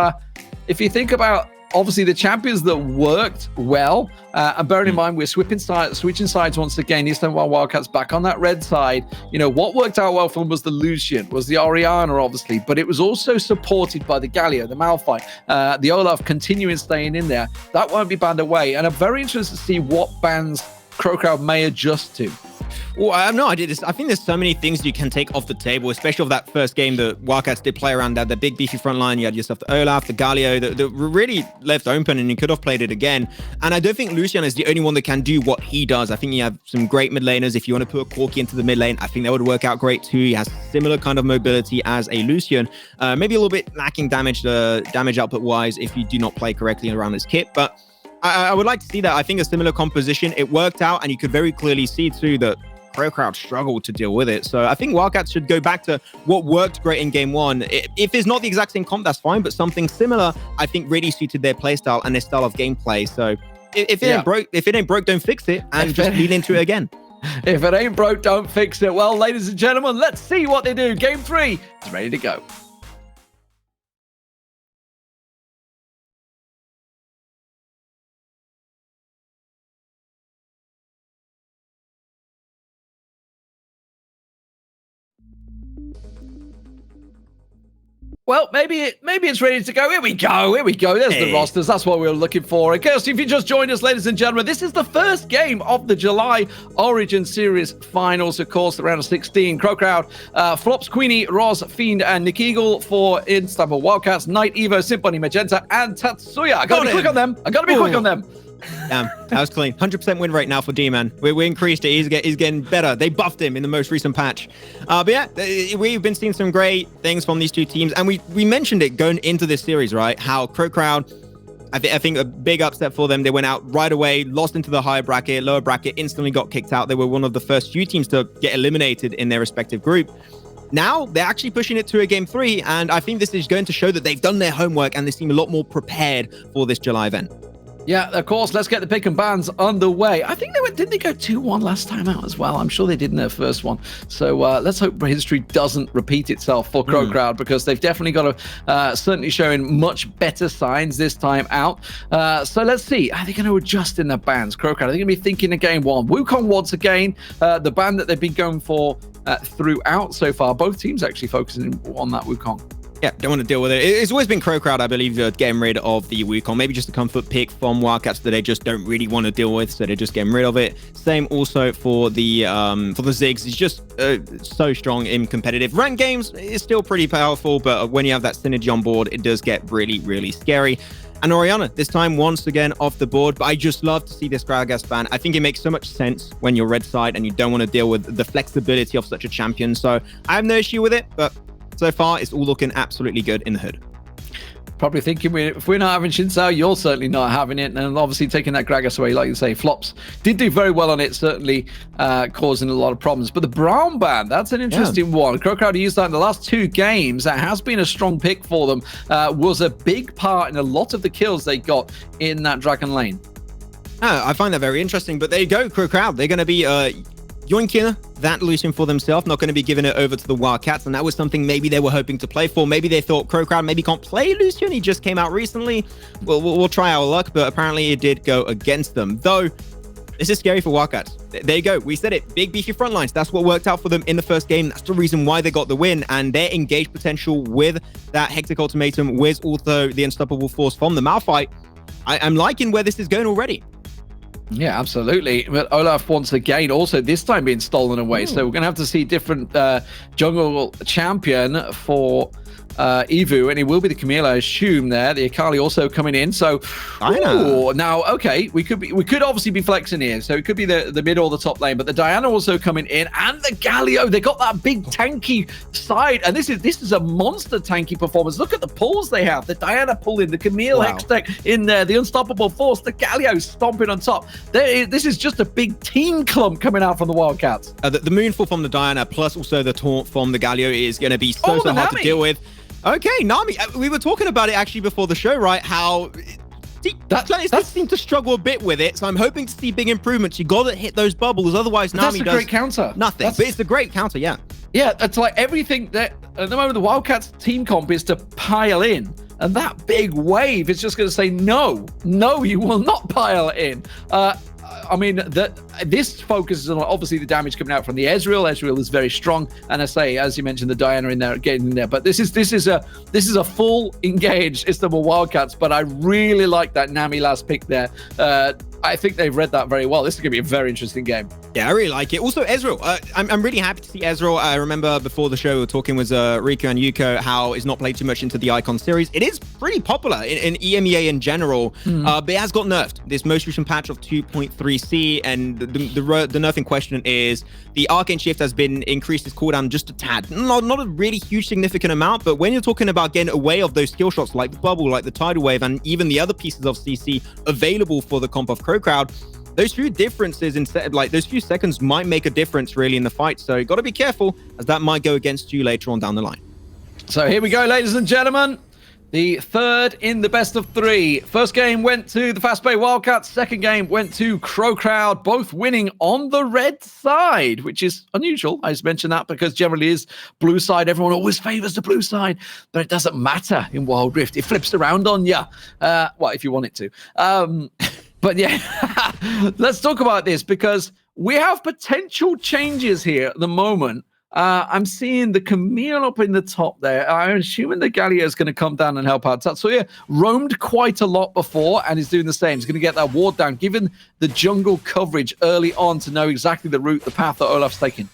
if you think about, obviously, the champions that worked well, and bearing in mind we're switching sides once again, Istanbul Wildcats back on that red side. You know, what worked out well for them was the Lucian, was the Orianna, obviously, but it was also supported by the Galio, the Malphite, the Olaf continuing staying in there. That won't be banned away, and I'm very interested to see what bans Crowcrowd may adjust to. Well, I have no idea. I think there's so many things you can take off the table, especially of that first game. The Wildcats did play around that. The big beefy front line. You had yourself the Olaf, the Galio, that really left open, and you could have played it again. And I don't think Lucian is the only one that can do what he does. I think you have some great mid laners. If you want to put a Corki into the mid lane, I think that would work out great too. He has similar kind of mobility as a Lucian. Maybe a little bit lacking damage output wise if you do not play correctly around his kit, but I would like to see that. I think a similar composition, it worked out, and you could very clearly see too that Crowcrowd struggled to deal with it. So I think Wildcats should go back to what worked great in game 1. If it's not the exact same comp, that's fine, but something similar, I think, really suited their playstyle and their style of gameplay. So if it ain't broke, don't fix it, and just lean into it again. If it ain't broke, don't fix it. Well, ladies and gentlemen, let's see what they do. Game 3 is ready to go. Well, maybe it's ready to go. Here we go. There's the rosters. That's what we were looking for. And Kirsty, if you just joined us, ladies and gentlemen, this is the first game of the July Origin Series Finals. Of course, the round of 16. Crowcrowd, Flops, Queenie, Roz, Fiend, and Nick Eagle for Istanbul Wildcats, Night, Evo, Simbunny, Magenta, and Tatsuya. I gotta be quick on them. Damn, that was clean. 100% win rate now for D-Man. We increased it. He's getting better. They buffed him in the most recent patch. But yeah, we've been seeing some great things from these two teams. And we mentioned it going into this series, right? How Crowcrowd, I think a big upset for them. They went out right away, lost into the higher bracket, lower bracket, instantly got kicked out. They were one of the first few teams to get eliminated in their respective group. Now they're actually pushing it to a game 3. And I think this is going to show that they've done their homework and they seem a lot more prepared for this July event. Yeah, of course. Let's get the pick and bans underway. I think didn't they go 2-1 last time out as well? I'm sure they did in their first one. So let's hope history doesn't repeat itself for Crowcrowd, because they've definitely got certainly showing much better signs this time out. So let's see. Are they going to adjust in their bans? Crowcrowd, are they going to be thinking of game 1? Wukong once again, the ban that they've been going for throughout so far. Both teams actually focusing on that Wukong. Yeah, don't want to deal with it. It's always been Crowcrowd, I believe, getting rid of the Wukong. Maybe just a comfort pick from Wildcats that they just don't really want to deal with, so they're just getting rid of it. Same also for the Ziggs. He's just so strong in competitive. Ranked games is still pretty powerful, but when you have that synergy on board, it does get really, really scary. And Orianna, this time once again off the board, but I just love to see this Gragas ban. I think it makes so much sense when you're red side and you don't want to deal with the flexibility of such a champion. So I have no issue with it, but so far, it's all looking absolutely good in the hood. Probably thinking if we're not having Xin Zhao, you're certainly not having it. And obviously taking that Gragas away, like you say, Flops did do very well on it, certainly causing a lot of problems. But the Brown Band, that's an interesting one. Crowd used that in the last 2 games. That has been a strong pick for them. Was a big part in a lot of the kills they got in that Dragon lane. I find that very interesting. But there you go, Crowd. They're going to be yoinking that Lucian for themselves, not going to be giving it over to the Wildcats, and that was something maybe they were hoping to play for. Maybe they thought Crowd maybe can't play Lucian. He just came out recently. We'll try our luck, but apparently it did go against them. Though, this is scary for Wildcats. There you go. We said it. Big, beefy front lines. That's what worked out for them in the first game. That's the reason why they got the win, and their engaged potential with that Hectic Ultimatum, with also the Unstoppable Force from the Malphite. I'm liking where this is going already. Yeah, absolutely. But Olaf once again, also this time being stolen away. So we're going to have to see different jungle champion for Evu, and it will be the Camille, I assume. There, the Akali also coming in. So now, okay, we could obviously be flexing here. So it could be the mid or the top lane, but the Diana also coming in, and the Galio. They got that big tanky side, and this is a monster tanky performance. Look at the pulls they have. The Diana pulling, the Camille Hextech in there, the Unstoppable Force, the Galio stomping on top. This is just a big team clump coming out from the Wildcats. The Moonfall from the Diana, plus also the taunt from the Galio, is going to be so hard to deal with. Okay, Nami, we were talking about it actually before the show, right? How Planet seem to struggle a bit with it, so I'm hoping to see big improvements. You got to hit those bubbles, otherwise Nami does great counter. Nothing. But it's a great counter, yeah. Yeah, it's like everything that at the moment the Wildcats team comp is to pile in. And that big wave is just going to say, no, you will not pile in. I mean, this focuses on obviously the damage coming out from the Ezreal. Ezreal is very strong, and I say, as you mentioned, the Diana in there, getting in there. But this is a full engaged Istanbul Wildcats. But I really like that Nami last pick there. I think they've read that very well. This is going to be a very interesting game. Yeah, I really like it. Also, Ezreal. I'm really happy to see Ezreal. I remember before the show, we were talking with Rico and Yuko how it's not played too much into the Icon series. It is pretty popular in EMEA in general, but it has got nerfed. This most recent patch of 2.3C, and the nerf in question is the Arcane Shift has been increased its cooldown just a tad. Not a really huge significant amount, but when you're talking about getting away of those skill shots like the Bubble, like the Tidal Wave, and even the other pieces of CC available for the comp of Crowd, those few differences those few seconds might make a difference really in the fight. So you got to be careful, as that might go against you later on down the line. So here we go, ladies and gentlemen. The third in the best of 3. First game went to the Fast Bay Wildcats. Second game went to Crowd, both winning on the red side, which is unusual. I just mentioned that because generally is blue side. Everyone always favors the blue side, but it doesn't matter in Wild Rift. It flips around on you. Well, if you want it to. But yeah, let's talk about this because we have potential changes here at the moment. I'm seeing the Camille up in the top there. I'm assuming the Galio is going to come down and help out. Tatsuya roamed quite a lot before and is doing the same. He's going to get that ward down, given the jungle coverage early on to know exactly the route, the path that Olaf's taking.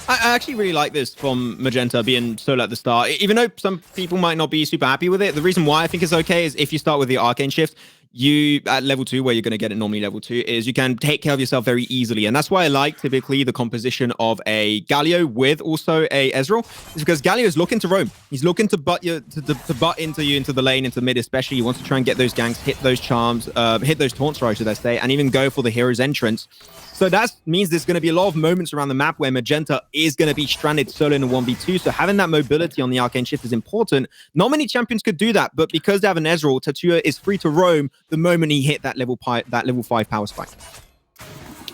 I actually really like this from Magenta being solo at the start, even though some people might not be super happy with it. The reason why I think it's okay is if you start with the Arcane Shift, you at level 2, where you're going to get it normally level 2, is you can take care of yourself very easily. And that's why I like typically the composition of a Galio with also a Ezreal, is because Galio is looking to roam. He's looking to butt into you into the lane, into mid especially. He wants to try and get those ganks, hit those charms, hit those taunts, should I say, and even go for the hero's entrance. So that means there's going to be a lot of moments around the map where Magenta is going to be stranded solo in a 1v2. So having that mobility on the Arcane Shift is important. Not many champions could do that, but because they have an Ezreal, Tatsuya is free to roam the moment he hit that level 5 power spike.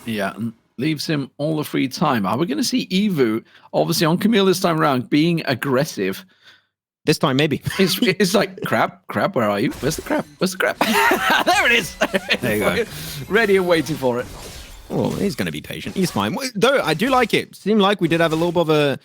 Yeah, leaves him all the free time. Are we going to see Evu, obviously on Camille this time around, being aggressive? This time, maybe. It's like, crab, where are you? Where's the crab? There it is. There you go. Ready and waiting for it. Oh, he's going to be patient. He's fine. Though, I do like it. Seemed like we did have a little bit of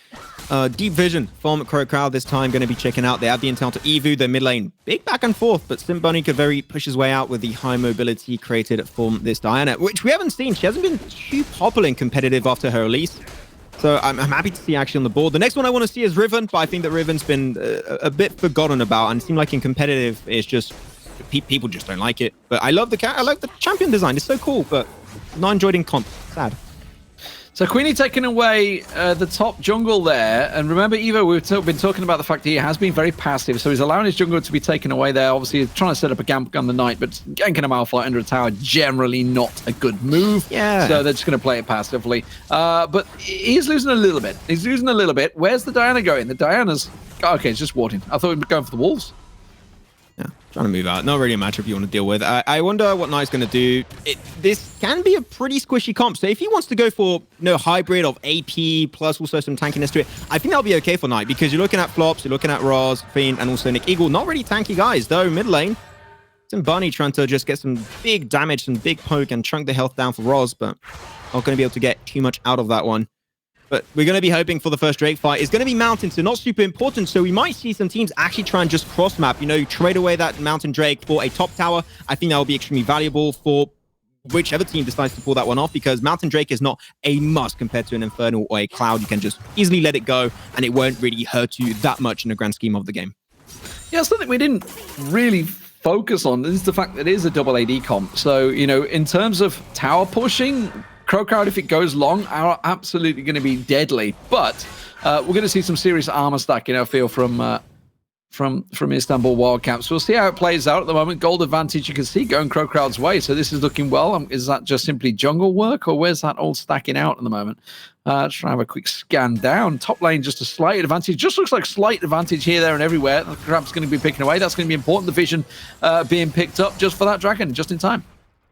a deep vision from Crowd this time. Going to be checking out. They have the intel to Evu, their mid lane. Big back and forth, but Simboni could very push his way out with the high mobility created from this Diana, which we haven't seen. She hasn't been too popular in competitive after her release. So I'm happy to see actually on the board. The next one I want to see is Riven, but I think that Riven's been a bit forgotten about, and it seemed like in competitive, it's just people just don't like it. But I love the champion design. It's so cool, but not enjoyed in comp. Sad. So Queenie taking away the top jungle there. And remember, Evo, we've been talking about the fact that he has been very passive. So he's allowing his jungle to be taken away there. Obviously, he's trying to set up a gank on the Knight, but ganking a Malphite under a tower, generally not a good move. Yeah. So they're just going to play it passively. But he's losing a little bit. He's losing a little bit. Where's the Diana going? The Diana's... Okay, it's just warding. I thought he was going for the Wolves. Yeah, trying to move out. Not really a matchup you want to deal with. I wonder what Knight's going to do. This can be a pretty squishy comp. So if he wants to go for hybrid of AP plus also some tankiness to it, I think that'll be okay for Knight because you're looking at Flops, you're looking at Roz, Fiend, and also Nick Eagle. Not really tanky guys, though. Mid lane, Simbani trying to just get some big damage, some big poke, and chunk the health down for Roz, but not going to be able to get too much out of that one. But we're going to be hoping for the first Drake fight. It's going to be Mountain, so not super important. So we might see some teams actually try and just cross-map, trade away that Mountain Drake for a top tower. I think that will be extremely valuable for whichever team decides to pull that one off, because Mountain Drake is not a must compared to an Infernal or a Cloud. You can just easily let it go, and it won't really hurt you that much in the grand scheme of the game. Yeah, something we didn't really focus on is the fact that it is a double AD comp. So, in terms of tower pushing, Crowcrowd, if it goes long, are absolutely going to be deadly. But we're going to see some serious armor stacking, I feel, from Istanbul Wildcats. So we'll see how it plays out at the moment. Gold advantage, you can see, going Crowcrowd's way. So this is looking well. Is that just simply jungle work, or where's that all stacking out at the moment? Let's try and have a quick scan down. Top lane, just a slight advantage. Just looks like slight advantage here, there, and everywhere. The Crab's going to be picking away. That's going to be important. The vision being picked up just for that dragon, just in time.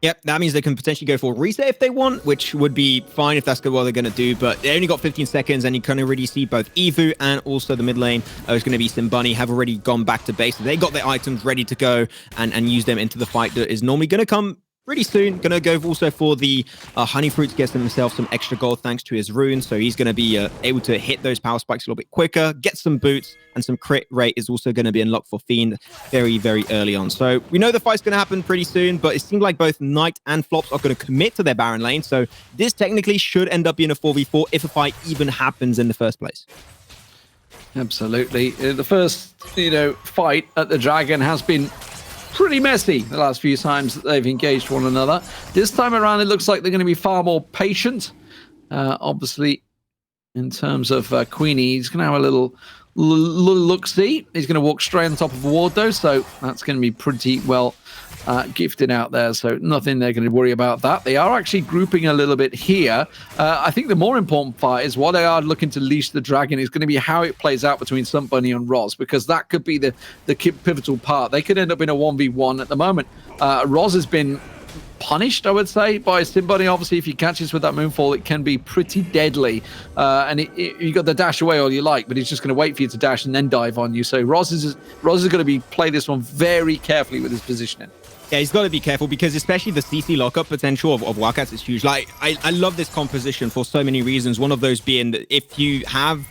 Yep, that means they can potentially go for a reset if they want, which would be fine if that's what they're going to do, but they only got 15 seconds, and you can already see both Evu and also the mid lane is going to be Simbani have already gone back to base. They got their items ready to go and use them into the fight that is normally going to come pretty soon. Going to go also for the Honey Fruits, gets himself some extra gold thanks to his runes, so he's going to be able to hit those power spikes a little bit quicker, get some boots, and some crit rate is also going to be unlocked for Fiend very, very early on. So we know the fight's going to happen pretty soon, but it seems like both Knight and Flops are going to commit to their Baron lane, so this technically should end up being a 4v4 if a fight even happens in the first place. Absolutely. The first, fight at the Dragon has been pretty messy the last few times that they've engaged one another. This time around, it looks like they're going to be far more patient. Obviously, in terms of Queenie, he's going to have a little look-see. He's going to walk straight on top of a ward, though, so that's going to be pretty well gifted out there, so nothing they're going to worry about that. They are actually grouping a little bit here. I think the more important part is what they are looking to leash the dragon is going to be how it plays out between Sunbunny and Roz, because that could be the pivotal part. They could end up in a 1v1 at the moment. Roz has been punished, I would say, by Simbunny. Obviously, if he catches with that Moonfall, it can be pretty deadly. And you got the dash away all you like, but he's just going to wait for you to dash and then dive on you. So Roz is going to play this one very carefully with his positioning. Yeah, he's got to be careful because especially the CC lockup potential of Wildcats is huge. Like, I love this composition for so many reasons. One of those being that if you have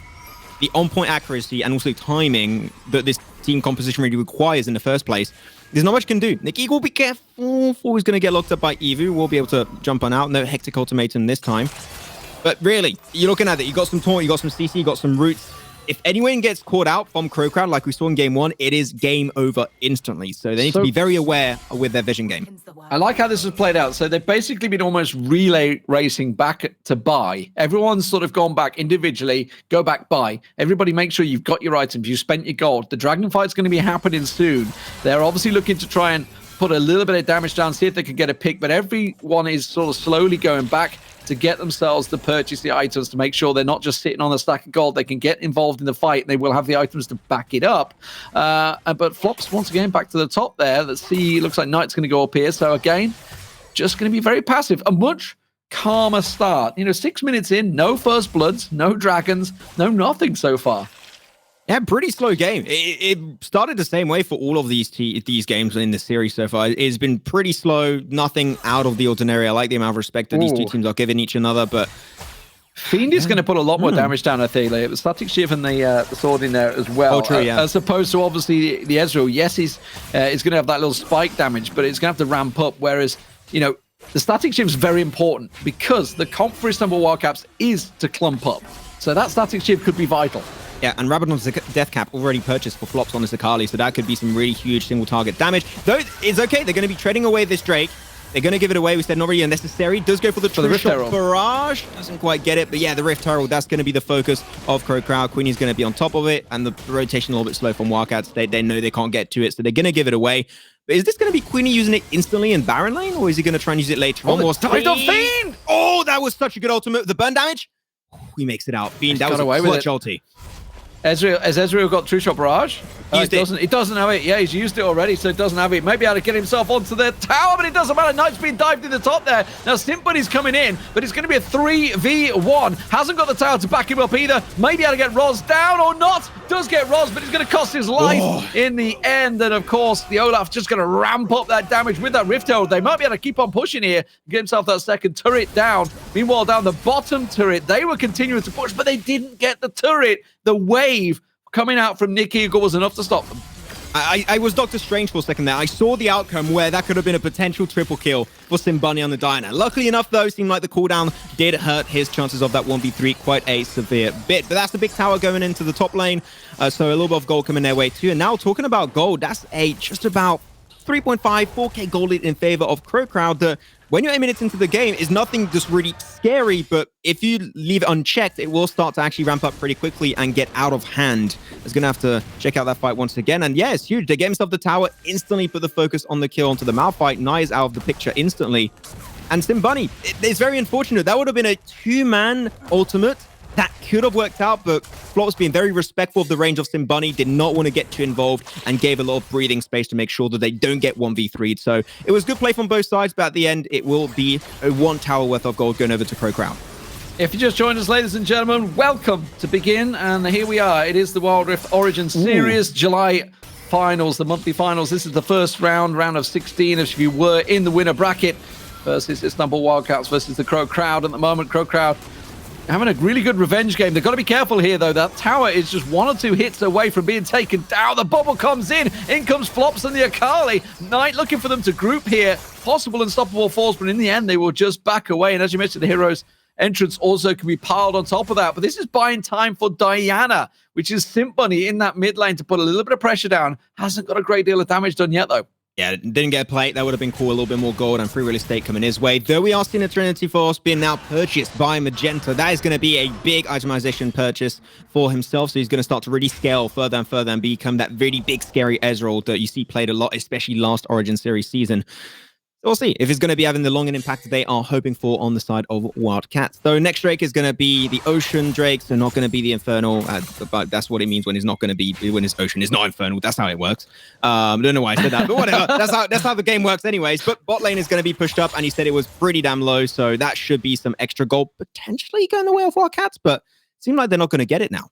the on-point accuracy and also timing that this team composition really requires in the first place, there's not much you can do. Nick Eagle will be careful for he's going to get locked up by Evu. We'll be able to jump on out. No Hectic Ultimatum this time. But really, you're looking at it. You got some taunt, you got some CC, you got some roots. If anyone gets caught out from Crowcrowd, like we saw in game one, it is game over instantly. So they need to be very aware with their vision game. I like how this has played out. So they've basically been almost relay racing back to buy. Everyone's sort of gone back individually, go back buy. Everybody make sure you've got your items, you spent your gold. The dragon fight's going to be happening soon. They're obviously looking to try and put a little bit of damage down, see if they can get a pick, but everyone is sort of slowly going back to get themselves to purchase the items to make sure they're not just sitting on a stack of gold. They can get involved in the fight and they will have the items to back it up. But Flops, once again, back to the top there. Let's see, looks like Knight's going to go up here. So again, just going to be very passive. A much calmer start. 6 minutes in, no first bloods, no dragons, no nothing so far. Yeah, pretty slow game. It started the same way for all of these games in the series so far. It's been pretty slow, nothing out of the ordinary. I like the amount of respect that these two teams are giving each another, but Fiend is going to put a lot more damage down, I think. The Static Shiv and the sword in there as well. Oh, true, yeah. As opposed to, obviously, the Ezreal. Yes, he's going to have that little spike damage, but it's going to have to ramp up, whereas, the Static Shiv is very important because the comp for Istanbul Wildcats is to clump up. So that Static Shiv could be vital. Yeah, and Rabadon's Death Cap already purchased for Flops on his Akali, so that could be some really huge single target damage. Though it's okay, they're going to be trading away this Drake. They're going to give it away. We said not really unnecessary. Does go for the Rift True Shot Herald. Barrage. Doesn't quite get it. But yeah, the Rift Herald, that's going to be the focus of Crowd. Queenie's going to be on top of it. And the rotation a little bit slow from Wildcats. They know they can't get to it. So they're going to give it away. But is this going to be Queenie using it instantly in Baron lane? Or is he going to try and use it later on? Tide of Fiend! Oh, that was such a good ultimate. The burn damage. He makes it out. Fiend, that was a clutch ulti. Has Ezreal got True Shot Barrage? He doesn't have it. Yeah, he's used it already, so he doesn't have it. Maybe how to get himself onto the tower, but it doesn't matter. Knight's been dived in the top there. Now, Symphony's coming in, but it's going to be a 3v1. Hasn't got the tower to back him up either. Maybe how to get Roz down or not. Does get Roz, but it's going to cost his life in the end. And, of course, the Olaf's just going to ramp up that damage with that Rift Herald. They might be able to keep on pushing here, get himself that second turret down. Meanwhile, down the bottom turret, they were continuing to push, but they didn't get the turret. The wave coming out from Nick Eagle was enough to stop them. I was Doctor Strange for a second there. I saw the outcome where that could have been a potential triple kill for Simbunny on the Diana. Luckily enough, though, it seemed like the cooldown did hurt his chances of that 1v3 quite a severe bit. But that's the big tower going into the top lane. So a little bit of gold coming their way too. And now talking about gold, that's a just about 3.5, 4k gold in favor of Crowd. That when you're aiming it into the game is nothing just really scary, but if you leave it unchecked, it will start to actually ramp up pretty quickly and get out of hand. It's going to have to check out that fight once again. And yeah, it's huge. They get himself the tower, instantly put the focus on the kill onto the Malphite. Nye is out of the picture instantly. And Simbunny, it's very unfortunate. That would have been a 2-man ultimate. That could have worked out, but Flops being very respectful of the range of Simbunny, did not want to get too involved and gave a lot of breathing space to make sure that they don't get 1v3'd. So it was good play from both sides, but at the end, it will be a 1 tower worth of gold going over to Crowd. If you just joined us, ladies and gentlemen, welcome to Begin. And here we are. It is the Wild Rift Origin Series, July finals, the monthly finals. This is the first round of 16. If you were in the winner bracket versus Istanbul Wildcats versus the Crowd at the moment. Crowd having a really good revenge game. They've got to be careful here, though. That tower is just 1 or 2 hits away from being taken down. The bubble comes in. In comes Flops and the Akali. Knight looking for them to group here. Possible unstoppable force, but in the end, they will just back away. And as you mentioned, the heroes' entrance also can be piled on top of that. But this is buying time for Diana, which is Simbunny in that mid lane to put a little bit of pressure down. Hasn't got a great deal of damage done yet, though. Yeah, didn't get a plate. That would have been cool. A little bit more gold and free real estate coming his way. Though we are seeing a Trinity Force being now purchased by Magenta. That is going to be a big itemization purchase for himself. So he's going to start to really scale further and further and become that really big, scary Ezreal that you see played a lot, especially last Origin Series season. So we'll see if it's going to be having the long and impact they are hoping for on the side of Wildcats. So next Drake is going to be the Ocean Drake, so not going to be the Infernal. But that's what it means when it's not going to be, when it's Ocean. It's not Infernal. That's how it works. I don't know why I said that, but whatever. That's how the game works anyways. But bot lane is going to be pushed up, and he said it was pretty damn low, so that should be some extra gold potentially going the way of Wildcats, but it seems like they're not going to get it now.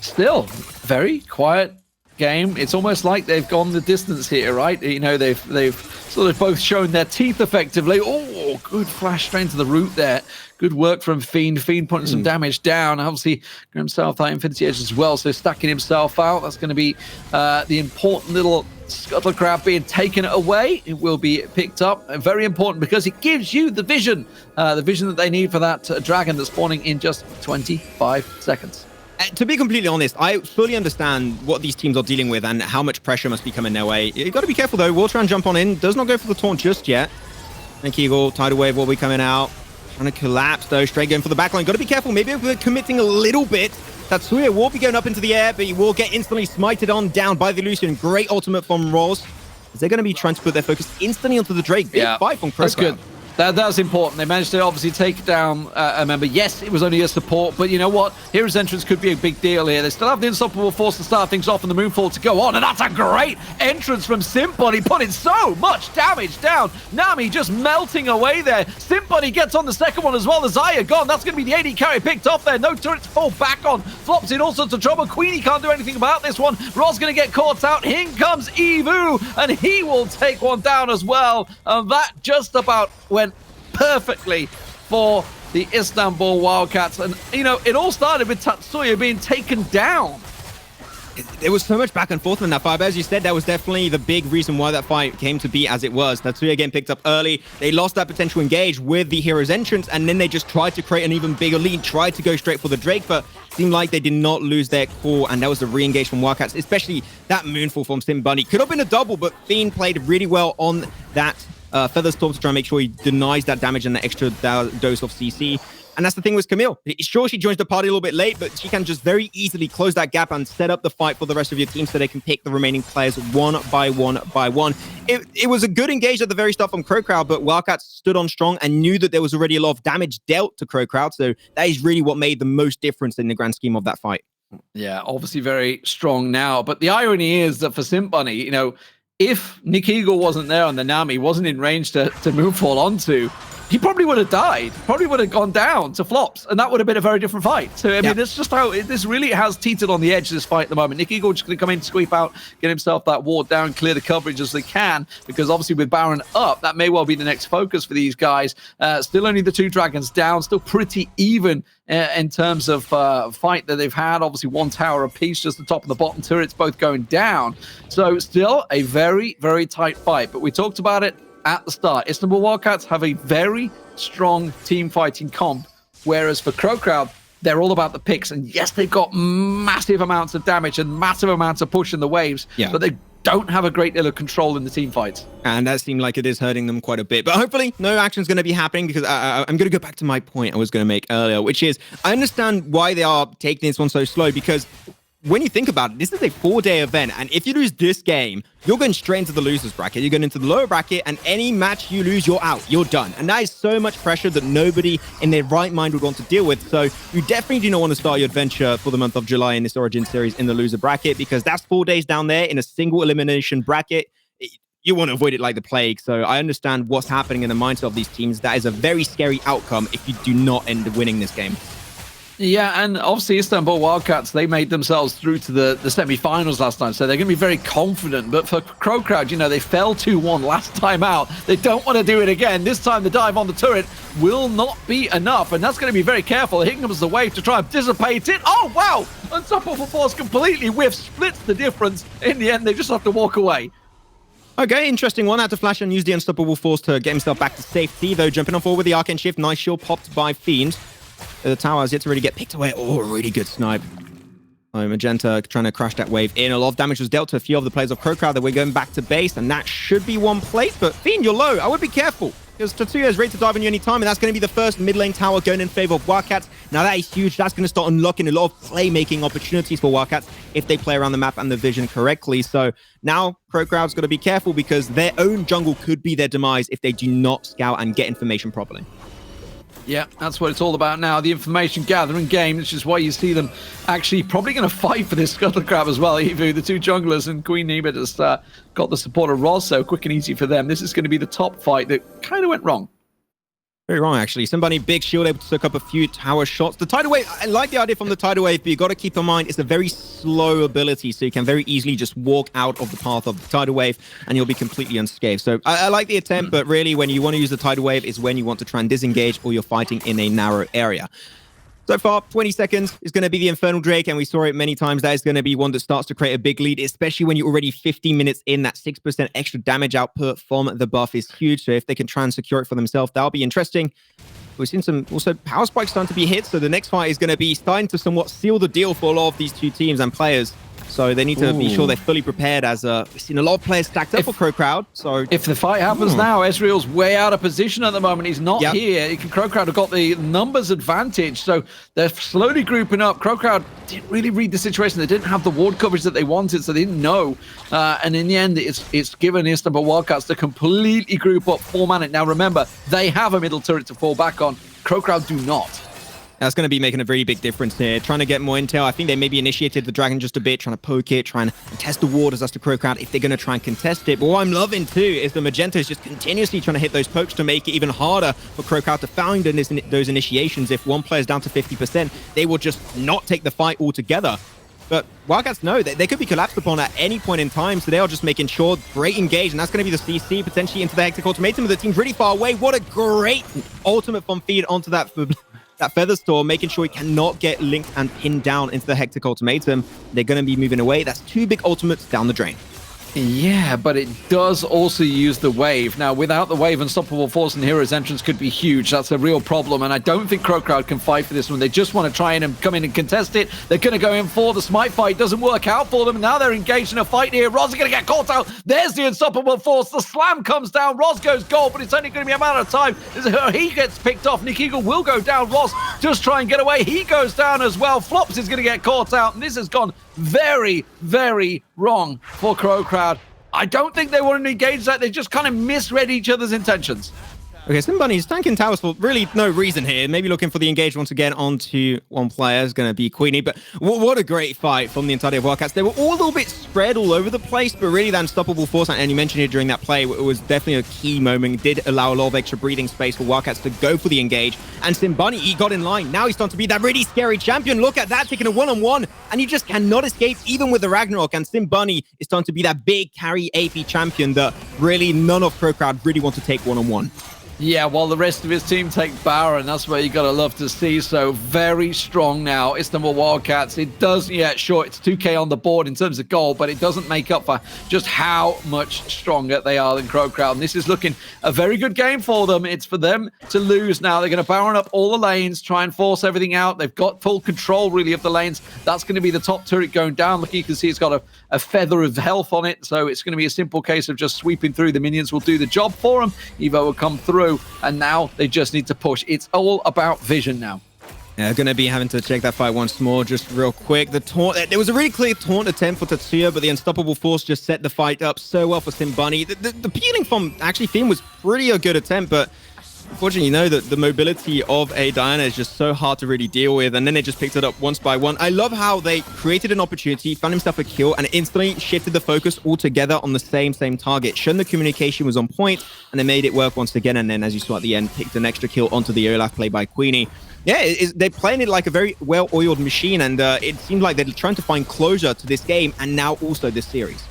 Still, very quiet game. It's almost like they've gone the distance here, right? You know, they've sort of both shown their teeth effectively. Oh, good flash straight into the root there. Good work from Fiend. Fiend putting some damage down. Obviously, got himself that Infinity Edge as well, so stacking himself out. That's going to be the important little Scuttle Crab being taken away. It will be picked up. Very important because it gives you the vision that they need for that dragon that's spawning in just 25 seconds. To be completely honest, I fully understand what these teams are dealing with and how much pressure must be coming their way. You've got to be careful, though. Will try and jump on in. Does not go for the taunt just yet. Thank you, Eagle. Tidal Wave will be coming out. Trying to collapse, though. Straight going for the backline. Got to be careful. Maybe if we're committing a little bit. Tatsuya will be going up into the air, but he will get instantly smited on down by the Lucian. Great ultimate from Roz. They're going to be trying to put their focus instantly onto the Drake. Big fight from Crowd. That's good. That's important. They managed to obviously take down a member. Yes, it was only a support, but you know what? Hero's entrance could be a big deal here. They still have the unstoppable force to start things off and the Moonfall to go on, and that's a great entrance from Simbunny, putting so much damage down. Nami just melting away there. Simbunny gets on the second one as well. The Xayah gone. That's going to be the AD carry picked off there. No turret to fall back on. Flops in all sorts of trouble. Queenie can't do anything about this one. Roz going to get caught out. In comes Evu, and he will take one down as well. And that just about went perfectly for the Istanbul Wildcats. And, you know, it all started with Tatsuya being taken down. There was so much back and forth in that fight, but as you said, that was definitely the big reason why that fight came to be as it was. Tatsuya getting picked up early. They lost that potential engage with the hero's entrance, and then they just tried to create an even bigger lead, tried to go straight for the Drake, but seemed like they did not lose their core, and that was the re-engage from Wildcats, especially that Moonfall from Simbunny. Could have been a double, but Fiend played really well on that Featherstorm to try and make sure he denies that damage and the extra dose of CC. And that's the thing with Camille. Sure, she joins the party a little bit late, but she can just very easily close that gap and set up the fight for the rest of your team so they can pick the remaining players one by one by one. It was a good engage at the very start from Crowd, but Wildcats stood on strong and knew that there was already a lot of damage dealt to Crowd. So that is really what made the most difference in the grand scheme of that fight. Yeah, obviously very strong now. But the irony is that for Simp Bunny, you know, if Nick Eagle wasn't there on the Nami, wasn't in range to Moonfall onto, he probably would have died, probably would have gone down to flops, and that would have been a very different fight. So, I mean, that's just how this really has teetered on the edge of this fight at the moment. Nick Eagle just going to come in, sweep out, get himself that ward down, clear the coverage as they can, because obviously with Baron up, that may well be the next focus for these guys. Still only the 2 dragons down, still pretty even in terms of fight that they've had. Obviously, 1 tower apiece, just the top and the bottom turrets both going down. So still a very, very tight fight. But we talked about it at the start. Istanbul Wildcats have a very strong team fighting comp, whereas for Crowd, they're all about the picks. And yes, they've got massive amounts of damage and massive amounts of push in the waves, but they don't have a great deal of control in the team fights. And that seemed like it is hurting them quite a bit. But hopefully no action is going to be happening, because I'm going to go back to my point I was going to make earlier, which is I understand why they are taking this one so slow, because when you think about it, this is a 4-day event, and if you lose this game, you're going straight into the losers bracket. You're going into the lower bracket, and any match you lose, you're out. You're done. And that is so much pressure that nobody in their right mind would want to deal with. So you definitely do not want to start your adventure for the month of July in this Origin series in the loser bracket, because that's 4 days down there in a single elimination bracket. You want to avoid it like the plague. So I understand what's happening in the mindset of these teams. That is a very scary outcome if you do not end up winning this game. Yeah, and obviously Istanbul Wildcats, they made themselves through to the semi-finals last time, so they're going to be very confident. But for Crowd, you know, they fell 2-1 last time out. They don't want to do it again. This time the dive on the turret will not be enough, and that's going to be very careful. Here comes the wave to try and dissipate it. Oh, wow! Unstoppable Force completely whiffs, splits the difference. In the end, they just have to walk away. Okay, interesting one. Had to flash and use the Unstoppable Force to get himself back to safety, though. Jumping on forward with the Arcane Shift. Nice shield popped by Fiend. The tower has yet to really get picked away. Oh, really good snipe. Magenta trying to crash that wave in. A lot of damage was dealt to a few of the players of Crowd that we're going back to base, and that should be one place. But Fiend, you're low. I would be careful, because Tatsuya is ready to dive on you anytime, and that's going to be the first mid lane tower going in favor of Wildcats. Now that is huge. That's going to start unlocking a lot of playmaking opportunities for Wildcats if they play around the map and the vision correctly. So now Crowd's got to be careful, because their own jungle could be their demise if they do not scout and get information properly. Yeah, that's what it's all about now, the information gathering game, which is why you see them actually probably going to fight for this Scuttle Crab as well. Evu, the 2 junglers, and Queen Neba just got the support of Roz, so quick and easy for them. This is going to be the top fight that kind of went wrong. Very wrong, actually. Somebody big shield able to soak up a few tower shots. The Tidal Wave, I like the idea from the Tidal Wave, but you got to keep in mind it's a very slow ability, so you can very easily just walk out of the path of the Tidal Wave and you'll be completely unscathed. So I like the attempt, but really when you want to use the Tidal Wave is when you want to try and disengage or you're fighting in a narrow area. So far, 20 seconds is going to be the Infernal Drake, and we saw it many times. That is going to be one that starts to create a big lead, especially when you're already 15 minutes in. That 6% extra damage output from the buff is huge, so if they can try and secure it for themselves, that'll be interesting. We've seen some also power spikes starting to be hit, so the next fight is going to be starting to somewhat seal the deal for a lot of these 2 teams and players. So they need to be sure they're fully prepared, as we've seen a lot of players stacked up for Crowd. So if the fight happens now, Ezreal's way out of position at the moment. He's not here. Crowd have got the numbers advantage, so they're slowly grouping up. Crowd didn't really read the situation. They didn't have the ward coverage that they wanted, so they didn't know. And in the end, it's given Istanbul Wildcats to completely group up, form it. Now remember, they have a middle turret to fall back on. Crowd do not. That's going to be making a very big difference here. Trying to get more intel. I think they maybe initiated the dragon just a bit, trying to poke it, trying to test the ward as us to Crowd if they're going to try and contest it. But what I'm loving too is the Magenta is just continuously trying to hit those pokes to make it even harder for Crowd to find those initiations. If one player's down to 50%, they will just not take the fight altogether. But Wildcats know that they could be collapsed upon at any point in time, so they are just making sure great engage, and that's going to be the CC potentially into the Hectic Ultimatum. The team's really far away. What a great ultimate from Feed onto that Featherstorm, making sure he cannot get linked and pinned down into the Hectic Ultimatum. They're going to be moving away. That's 2 big ultimates down the drain. Yeah, but it does also use the wave. Now, without the wave, Unstoppable Force and Hero's entrance could be huge. That's a real problem, and I don't think Crowd can fight for this one. They just want to try and come in and contest it. They're going to go in for the smite fight. Doesn't work out for them. Now they're engaged in a fight here. Roz is going to get caught out. There's the Unstoppable Force. The slam comes down. Roz goes gold, but it's only going to be a matter of time. He gets picked off. Nick Eagle will go down. Roz just try and get away. He goes down as well. Flops is going to get caught out, and this has gone very, very wrong for Crowd. I don't think they want to engage that. They just kind of misread each other's intentions. Okay, Simbunny's tanking towers for really no reason here. Maybe looking for the engage once again onto one player is going to be Queenie. But what a great fight from the entirety of Wildcats. They were all a little bit spread all over the place, but really that Unstoppable Force, and you mentioned it during that play, it was definitely a key moment. It did allow a lot of extra breathing space for Wildcats to go for the engage. And Simbunny, he got in line. Now he's starting to be that really scary champion. Look at that, taking a one-on-one, and you just cannot escape even with the Ragnarok. And Simbunny is starting to be that big carry AP champion that really none of Crowd really want to take one-on-one. Yeah, while the rest of his team take Baron, that's what you got to love to see. So very strong now, Istanbul Wildcats. It does, yeah, sure, it's 2k on the board in terms of gold, but it doesn't make up for just how much stronger they are than Crowd. And this is looking a very good game for them. It's for them to lose now. They're going to Baron up all the lanes, try and force everything out. They've got full control, really, of the lanes. That's going to be the top turret going down. Look, you can see it's got a feather of health on it, so it's going to be a simple case of just sweeping through. The minions will do the job for them. Evo will come through. And now they just need to push. It's all about vision now. Yeah, going to be having to check that fight once more, just real quick. The taunt, there was a really clear taunt attempt for Tatsuya, but the Unstoppable Force just set the fight up so well for Simbunny. The peeling from actually Thiem was pretty a good attempt, but unfortunately, you know, that the mobility of a Diana is just so hard to really deal with, and then they just picked it up once by one. I love how they created an opportunity, found himself a kill, and instantly shifted the focus altogether on the same target. Shown the communication was on point, and they made it work once again, and then, as you saw at the end, picked an extra kill onto the Olaf play by Queenie. Yeah, they're playing it like a very well-oiled machine, and it seems like they're trying to find closure to this game, and now also this series.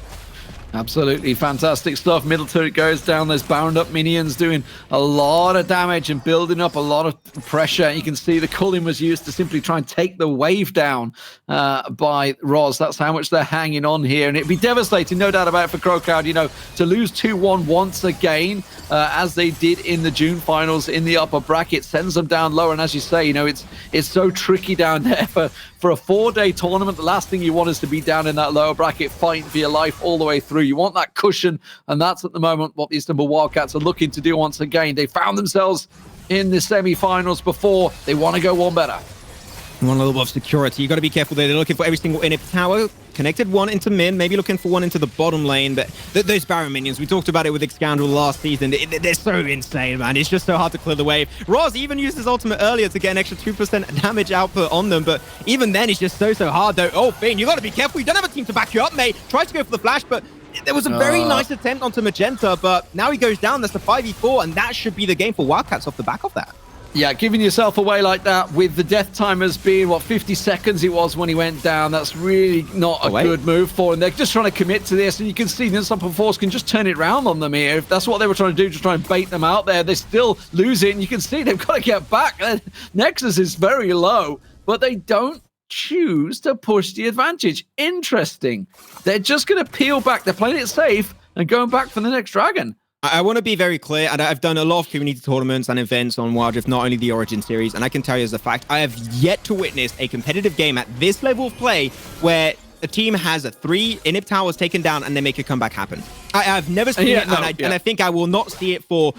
Absolutely fantastic stuff. Middle turret goes down. There's bound up minions doing a lot of damage and building up a lot of pressure. You can see the culling was used to simply try and take the wave down by Roz. That's how much they're hanging on here. And it'd be devastating, no doubt about it, for Crowd, you know, to lose 2-1 once again, as they did in the June finals in the upper bracket, sends them down lower. And as you say, you know, it's so tricky down there for a 4-day tournament. The last thing you want is to be down in that lower bracket fighting for your life all the way through. You want that cushion, and that's at the moment what the Istanbul Wildcats are looking to do once again. They found themselves in the semi-finals before. They want to go one better. One level of security. You got to be careful there. They're looking for every single inhib tower. Connected one into mid, maybe looking for one into the bottom lane. But those Baron minions, we talked about it with Excoundrel last season. They're so insane, man. It's just so hard to clear the wave. Roz even used his ultimate earlier to get an extra 2% damage output on them. But even then, it's just so hard, though. Oh, Finn, you got to be careful. You don't have a team to back you up, mate. Tries to go for the flash, but there was a very nice attempt onto Magenta. But now he goes down. That's the 5v4, and that should be the game for Wildcats off the back of that. Yeah, giving yourself away like that with the death timers being, 50 seconds it was when he went down. That's really not a good move for him. They're just trying to commit to this, and you can see the Unstoppable Force can just turn it around on them here. If that's what they were trying to do, just try and bait them out there, they still lose it, and you can see they've got to get back. Nexus is very low, but they don't choose to push the advantage. Interesting. They're just going to peel back. They're playing it safe and going back for the next dragon. I want to be very clear, and I've done a lot of community tournaments and events on Wild Rift, not only the Origin series, and I can tell you as a fact, I have yet to witness a competitive game at this level of play where a team has 3 inhib towers taken down and they make a comeback happen. I've never seen it, and I think I will not see it for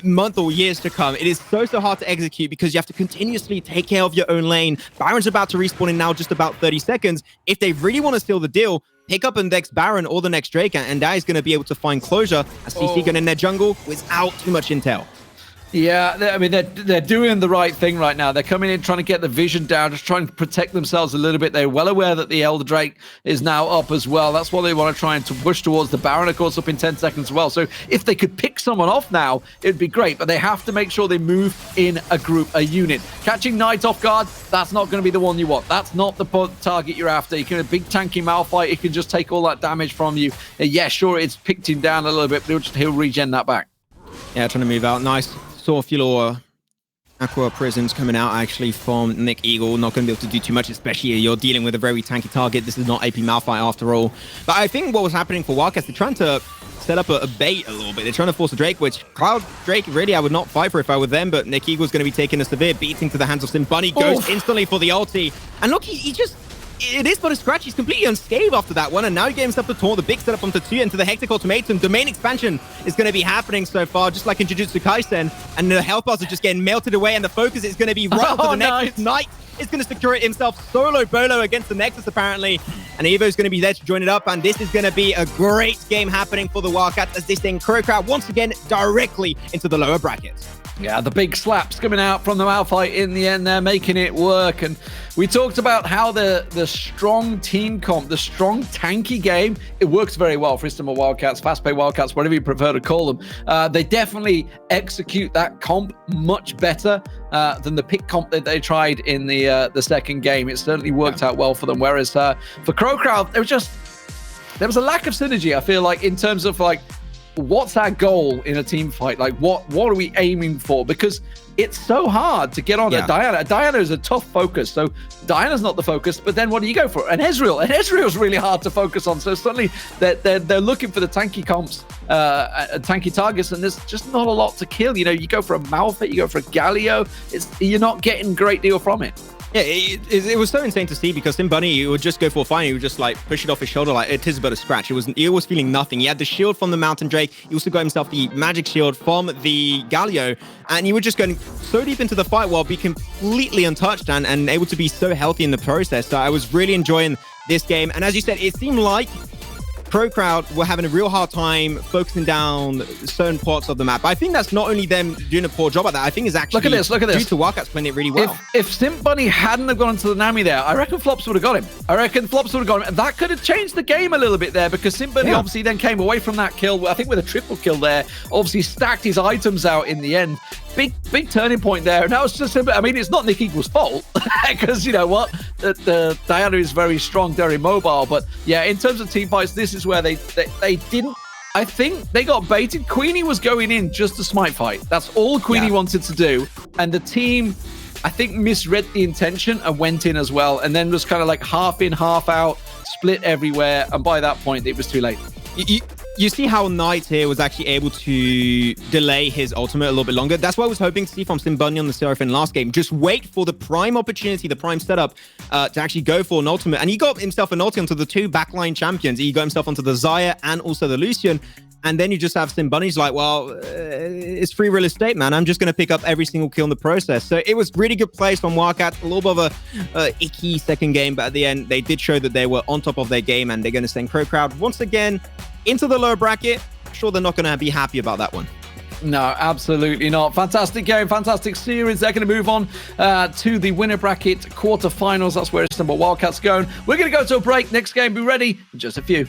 months or years to come. It is so hard to execute because you have to continuously take care of your own lane. Baron's about to respawn in now just about 30 seconds. If they really want to steal the deal, pick up the next Baron or the next Drake, and that is going to be able to find closure as CC going in their jungle without too much intel. Yeah, I mean, they're doing the right thing right now. They're coming in, trying to get the vision down, just trying to protect themselves a little bit. They're well aware that the Elder Drake is now up as well. That's what they want to try and push towards. The Baron, of course, up in 10 seconds as well. So if they could pick someone off now, it'd be great. But they have to make sure they move in a group, a unit. Catching Knight off guard, that's not going to be the one you want. That's not the target you're after. You can a big tanky Malphite. It can just take all that damage from you. Yeah, sure, it's picked him down a little bit, but he'll regen that back. Yeah, trying to move out. Nice. Saw Fulor Aqua Prisons coming out actually from Nick Eagle. Not going to be able to do too much, especially you're dealing with a very tanky target. This is not AP Malphite after all. But I think what was happening for Wildcats, they're trying to set up a bait a little bit. They're trying to force a Drake, which Cloud Drake, really, I would not fight for if I were them, but Nick Eagle's going to be taking a severe beating to the hands of Sim. Bunny goes instantly for the ulti. And look, he just... It is but a scratch. He's completely unscathed after that one, and now he gets himself the taunt, the big setup onto 2 into the Hectic Ultimatum. Domain expansion is going to be happening so far, just like in Jujutsu Kaisen, and the health bars are just getting melted away, and the focus is going to be right onto the Nexus. Knight is going to secure it himself solo bolo against the Nexus, apparently, and Evo's going to be there to join it up, and this is going to be a great game happening for the Wildcats as they send KrowKrow once again directly into the lower brackets. Yeah, the big slaps coming out from the Malphite in the end there, making it work. And we talked about how the strong team comp, the strong tanky game, it works very well for Istanbul Wildcats, Fast-Paced Wildcats, whatever you prefer to call them. They definitely execute that comp much better than the pick comp that they tried in the second game. It certainly worked out well for them. Whereas for KrowKrow, there was a lack of synergy, I feel like, in terms of like, what's our goal in a team fight? Like, what are we aiming for? Because it's so hard to get on a Diana. Diana is a tough focus, so Diana's not the focus. But then what do you go for? An Ezreal. And Ezreal's really hard to focus on. So suddenly they're looking for the tanky comps, tanky targets, and there's just not a lot to kill. You know, you go for a Malphite, you go for a Galio. You're not getting a great deal from it. Yeah, it was so insane to see because Sim Bunny, he would just go for a fight. He would just like push it off his shoulder like it is but a scratch. He was feeling nothing. He had the shield from the Mountain Drake. He also got himself the magic shield from the Galio, and he was just going so deep into the fight while being completely untouched and able to be so healthy in the process. So I was really enjoying this game. And as you said, it seemed like KrowKrow were having a real hard time focusing down certain parts of the map. But I think that's not only them doing a poor job at that. I think it's actually look at this. Due to Wildcats playing it really well. If Sim Bunny hadn't have gone into the Nami there, I reckon Flops would have got him. And that could have changed the game a little bit there because Sim Bunny obviously then came away from that kill, I think with a triple kill there, obviously stacked his items out in the end. Big turning point there. And that was just, I mean, it's not Nick Eagle's fault because you know what? The Diana is very strong, very mobile. But yeah, in terms of team fights, this is where they didn't. I think they got baited. Queenie was going in just to smite fight. That's all Queenie wanted to do. And the team, I think, misread the intention and went in as well. And then was kind of like half in, half out, split everywhere. And by that point, it was too late. You see how Knight here was actually able to delay his ultimate a little bit longer. That's what I was hoping to see from Sim Bunny on the Seraphine last game. Just wait for the prime opportunity, the prime setup to actually go for an ultimate. And he got himself an ulti onto the 2 backline champions. He got himself onto the Xayah and also the Lucian. And then you just have Sim Bunny's like, well, it's free real estate, man. I'm just going to pick up every single kill in the process. So it was really good plays from Wildcats. A little bit of a icky second game, but at the end, they did show that they were on top of their game, and they're going to send KrowKrow once again into the lower bracket. I'm sure they're not going to be happy about that one. No, absolutely not. Fantastic game, fantastic series. They're going to move on to the winner bracket quarterfinals. That's where Istanbul Wildcats going. We're going to go to a break. Next game, be ready in just a few.